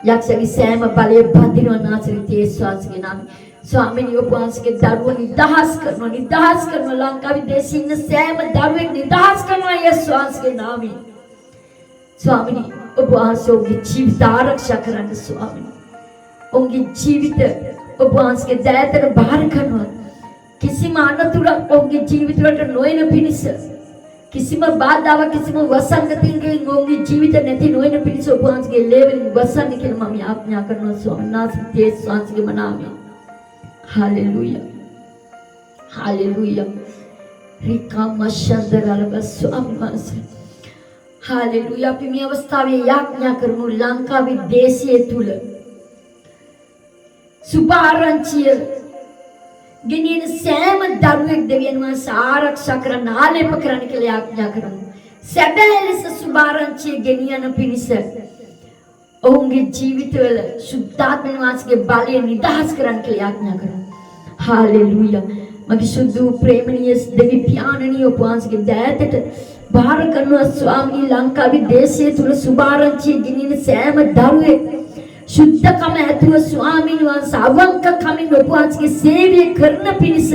යක්ෂයාගේ සෑම බලය බඳිනවා නාසරිත යේසුස් වහන්සේගේ නාමයෙන්. ස්වාමීනි ඔබ වහන්සේගේ දරුවෝ නිදහස් කරනවා ලංකාවේ දේශේ ඉන්න සෑම දරුවෙක් නිදහස් කරනවා යේසුස් වහන්සේගේ නාමයෙන්. ස්වාමීනි ඔබ වහන්සේ ඔබගේ ජීවිත ආරක්ෂා කරන්න ස්වාමීනි. ඔබගේ ජීවිත ඔබ වහන්සේගේ දයාතර බාර කරනවා. කිසිම අනතුරක් ඔබගේ ජීවිත වලට නොයන පිණිස කිසිම බාධාවක් කිසිම වසංගතයකින් ඔබගේ ජීවිත නැති නොයන පිණිස ඔබ වහන්සේගේ ලේවලින් වසන්න කියලා මම ආඥා කරනවා ස්වාමීන් වහන්සේ යේසුස් වහන්සේගේ නාමයෙන්. හalleluya හalleluya රිකමශන්දරලබ ස්වාමීන් වහන්සේ හalleluya අපි මේ අවස්ථාවේ යාඥා කරමු ලංකාවේ දේශයේ තුල සුභාරංචිය ගෙනියන සෑම දරුවෙක් දෙවියන් වහන්සේ ආරක්ෂා කරන්න ආලේප කරන්න කියලා යාඥා කරමු. සැබෑ ලෙස සුභාරංචිය ගෙනියන පිණිස ඔවුන්ගේ ජීවිතවල සුද්ධාත්ම වහන්සේගේ බලය නිදහස් කරන්න කියලා යාඥා කරමු. හalleluya. මගේ සුදු ප්‍රේමණීය දෙවි පියාණනි ඔබ වහන්සේගේ දෑතට බාර කරනවා ස්වාමී ලංකාවේ දේශයේ තුල සුභාරංචිය ගෙනියන සෑම දරුවෙක් शुद्धකම ඇතුව ස්වාමීන් වහන්සේ අවංකකමින් ඔබ වහන්සේගේ සේවය කරන පිණිස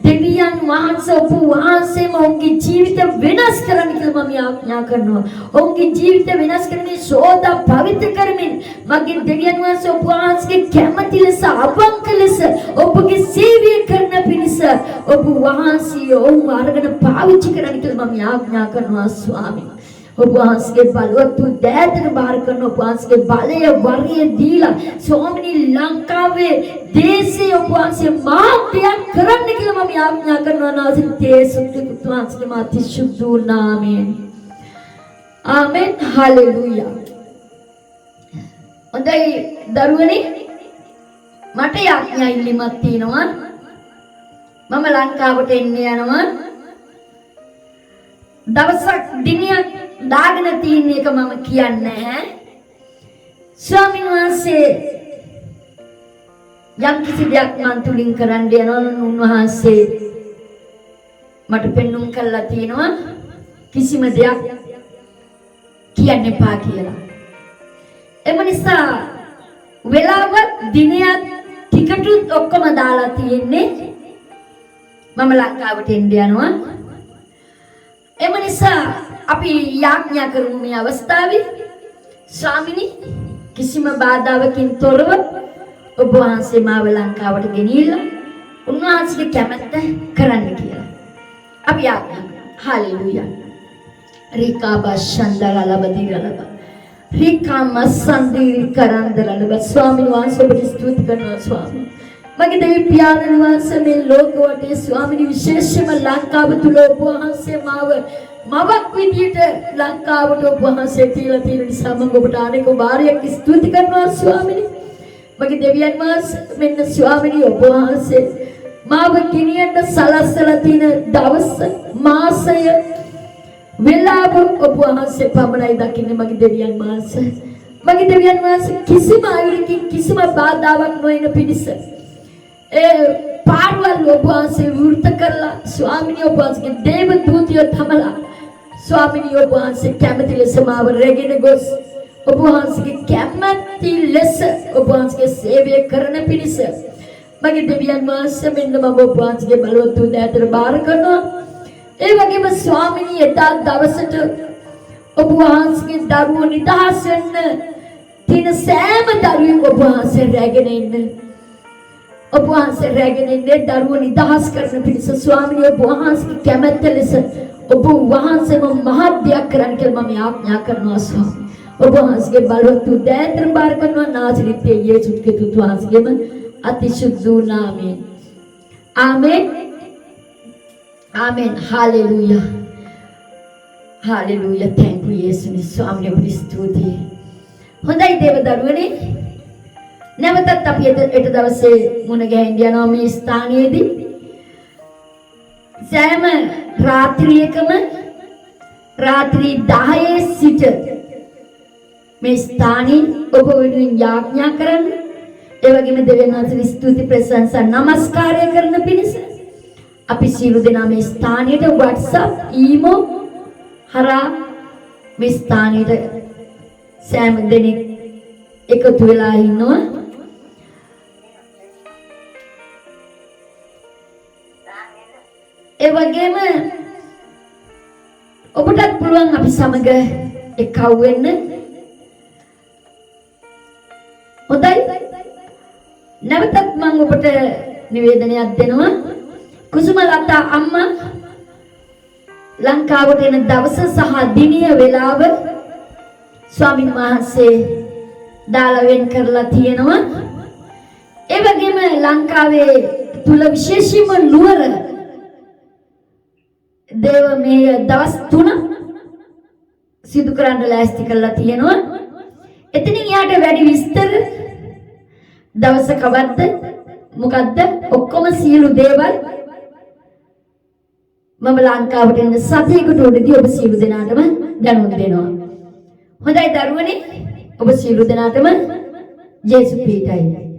දෙවියන් වහන්සේ ඔබ වහන්සේම ඔවුන්ගේ ජීවිත වෙනස් කරන්න කියලා මම ආඥා කරනවා. ඔවුන්ගේ ජීවිත වෙනස් කරන්නේ සෝදා පවිත්‍ර කරමින් මගේ දෙවියන් වහන්සේ ඔබ වහන්සේගේ කැමැති ලෙස අවංක ලෙස ඔබගේ සේවය කරන පිණිස ඔබ වහන්සේ ඔවුන් අරගෙන පාවිච්චි කරන්න කියලා මම ආඥා කරනවා ස්වාමීන්. ඔබ වහන්සේගේ බලවත් දෑතට බාර කරන ඔබ වහන්සේගේ බලය වරිය දීලා ස්වාමීනි ලංකාවේ දේශයේ ඔබ වහන්සේ මාත්‍යක් කරන්න කියලා මම ආඥා කරනවා නාසරිත යේසුස් ක්‍රිස්තුස් වහන්සේගේ මාති සුදු නාමයෙන්. ආමෙන් හalleluya. හොඳයි දරුවනේ මට ආඥා ඉල්ලීමක් තියෙනවා. මම ලංකාවට එන්න යනවා. දවසක් දිනයක් දාගෙන තියෙන එක මම කියන්නේ නැහැ. ස්වාමීන් වහන්සේ යම් කිසි දෙයක් මන් තුලින් කරන්න යනවා උන්වහන්සේ මට පෙන්눔 කළා තියෙනවා කිසිම දෙයක් කියන්න එපා කියලා. එම නිසා වෙලාව දිනයක් ටිකටුත් ඔක්කොම දාලා තියෙන්නේ මම ලංකාවට එන්න යනවා. එම නිසා අපි යාඥා කරමු මේ අවස්ථාවේ ස්වාමිනී කිසිම බාධාවකින් තොරව ඔබ වහන්සේ මාව ලංකාවට ගෙනියලා උන්වහන්සේගේ කැමැත්ත කරන්න කියලා. අපි යාඥා කරමු. හalleluya. රිකාබෂන්දරලබදිරලබ. රිකාමසන්දිරි කරන්දරලබ. ස්වාමීන් වහන්සේ ඔබට ස්තුති කරනවා ස්වාමී. මගේ දෙවි පියාණන් වහන්සේ මේ ලෝක වටේ ස්වාමීනි විශේෂයෙන්ම ලංකාව තුල ඔබ වහන්සේ මාව මවක් විදියට ලංකාවට ඔබ වහන්සේ තියලා තියෙන නිසා මම ඔබට අනේක වාරයක් ස්තුති කරනවා ස්වාමීනි. මගේ දෙවියන් වහන්සේ මෙන්න ස්වාමීනි ඔබ වහන්සේ මාව ගෙනියන්න සලස්සලා තියෙන දවස් මාසය වෙලාව ඔබ වහන්සේ පමණයි දකින්නේ මගේ දෙවියන් වහන්සේ. මගේ දෙවියන් වහන්සේ කිසිම අයුරකින් කිසිම බාධාවක් නොවන පිණිස පාරවල් ඔබ වහන්සේ වෘත කරලා ස්වාමීනි ඔබ වහන්සේගේ දේව දූතයෝ තමලා ස්වාමීනි ඔබ වහන්සේ කැමැති ලෙස මාව රැගෙන ගොස් ඔබ වහන්සේගේ කැමැති ලෙස ඔබ වහන්සේගේ සේවය කරන පිණිස මගේ දෙවියන් වහන්සේ මෙන්න මම ඔබ වහන්සේගේ බලවත් දෑතට බාර කරනවා. ඒ වගේම ස්වාමීනි එදා දවසට ඔබ වහන්සේගේ දරුවෝ නිදහස් වෙන්න තියෙන සෑම දරුවෙක් ඔබ වහන්සේ රැගෙන ඉන්න ඔබ වහන්සේ රැගෙන ඉන්නේ දරුවෝ නිදහස් කරන පිණිස ස්වාමීනි ඔබ වහන්සේගේ කැමැත්ත ලෙස ඔබ වහන්සේම මහත්යක් කරන්න කියලා මම ආඥා කරනවා ස්වාමී. ඔබ වහන්සේගේ බලවත් දෑතට බාර කරනවා නාසරිත යේසුස් ක්‍රිස්තුස් වහන්සේගේම අතිශුද්ධ නාමයෙන්. ආමෙන්. ආමෙන්. හalleluya. හalleluya. thank you යේසුස් ස්වාමීනි ඔබට ස්තුතියි. හොඳයි දේව දරුවනේ නැවතත් අපි ඊට දවසේ මුණ ගැහෙන්න යනවා මේ ස්ථානයේදී. සෑම රාත්‍රියකම රාත්‍රී 10 සිට මේ ස්ථානයේ ඔබ වෙනුවෙන් යාඥා කරන්න. ඒ වගේම දෙවියන් වහන්සේට ස්තුති ප්‍රශංසා නමස්කාරය කරන පිණිස අපි සියලු දෙනා මේ ස්ථානයේ WhatsApp ඊමෝ හරහා මේ ස්ථානයේ සෑම දෙනෙක් එකතු වෙලා ඉන්නවා. ඒ වගේම ඔබටත් පුළුවන් අපි සමග එකව වෙන්න. හොඳයි. නැවතත් මම ඔබට නිවේදනයක් දෙනවා. කුසුමලතා අම්මා ලංකාවට එන දවස සහ දිනය වේලාව ස්වාමීන් වහන්සේ දාලා වෙන් කරලා තියෙනවා. ඒ වගේම ලංකාවේ තුල විශේෂයෙන්ම නුවර දේව මේ දවස් 3 සිදු කරන්න ලෑස්ති කරලා තියෙනවා. එතනින් යාට වැඩි විස්තර දවස කවද්ද මොකද්ද ඔක්කොම සියලු දේවල් මම ලංකාවට එන්න සතියකට උඩදී ඔබ සියලු දෙනාටම දැනුම් දෙනවා. හොඳයි දරුවනේ ඔබ සියලු දෙනාටම ජේසුස් පීඨයි.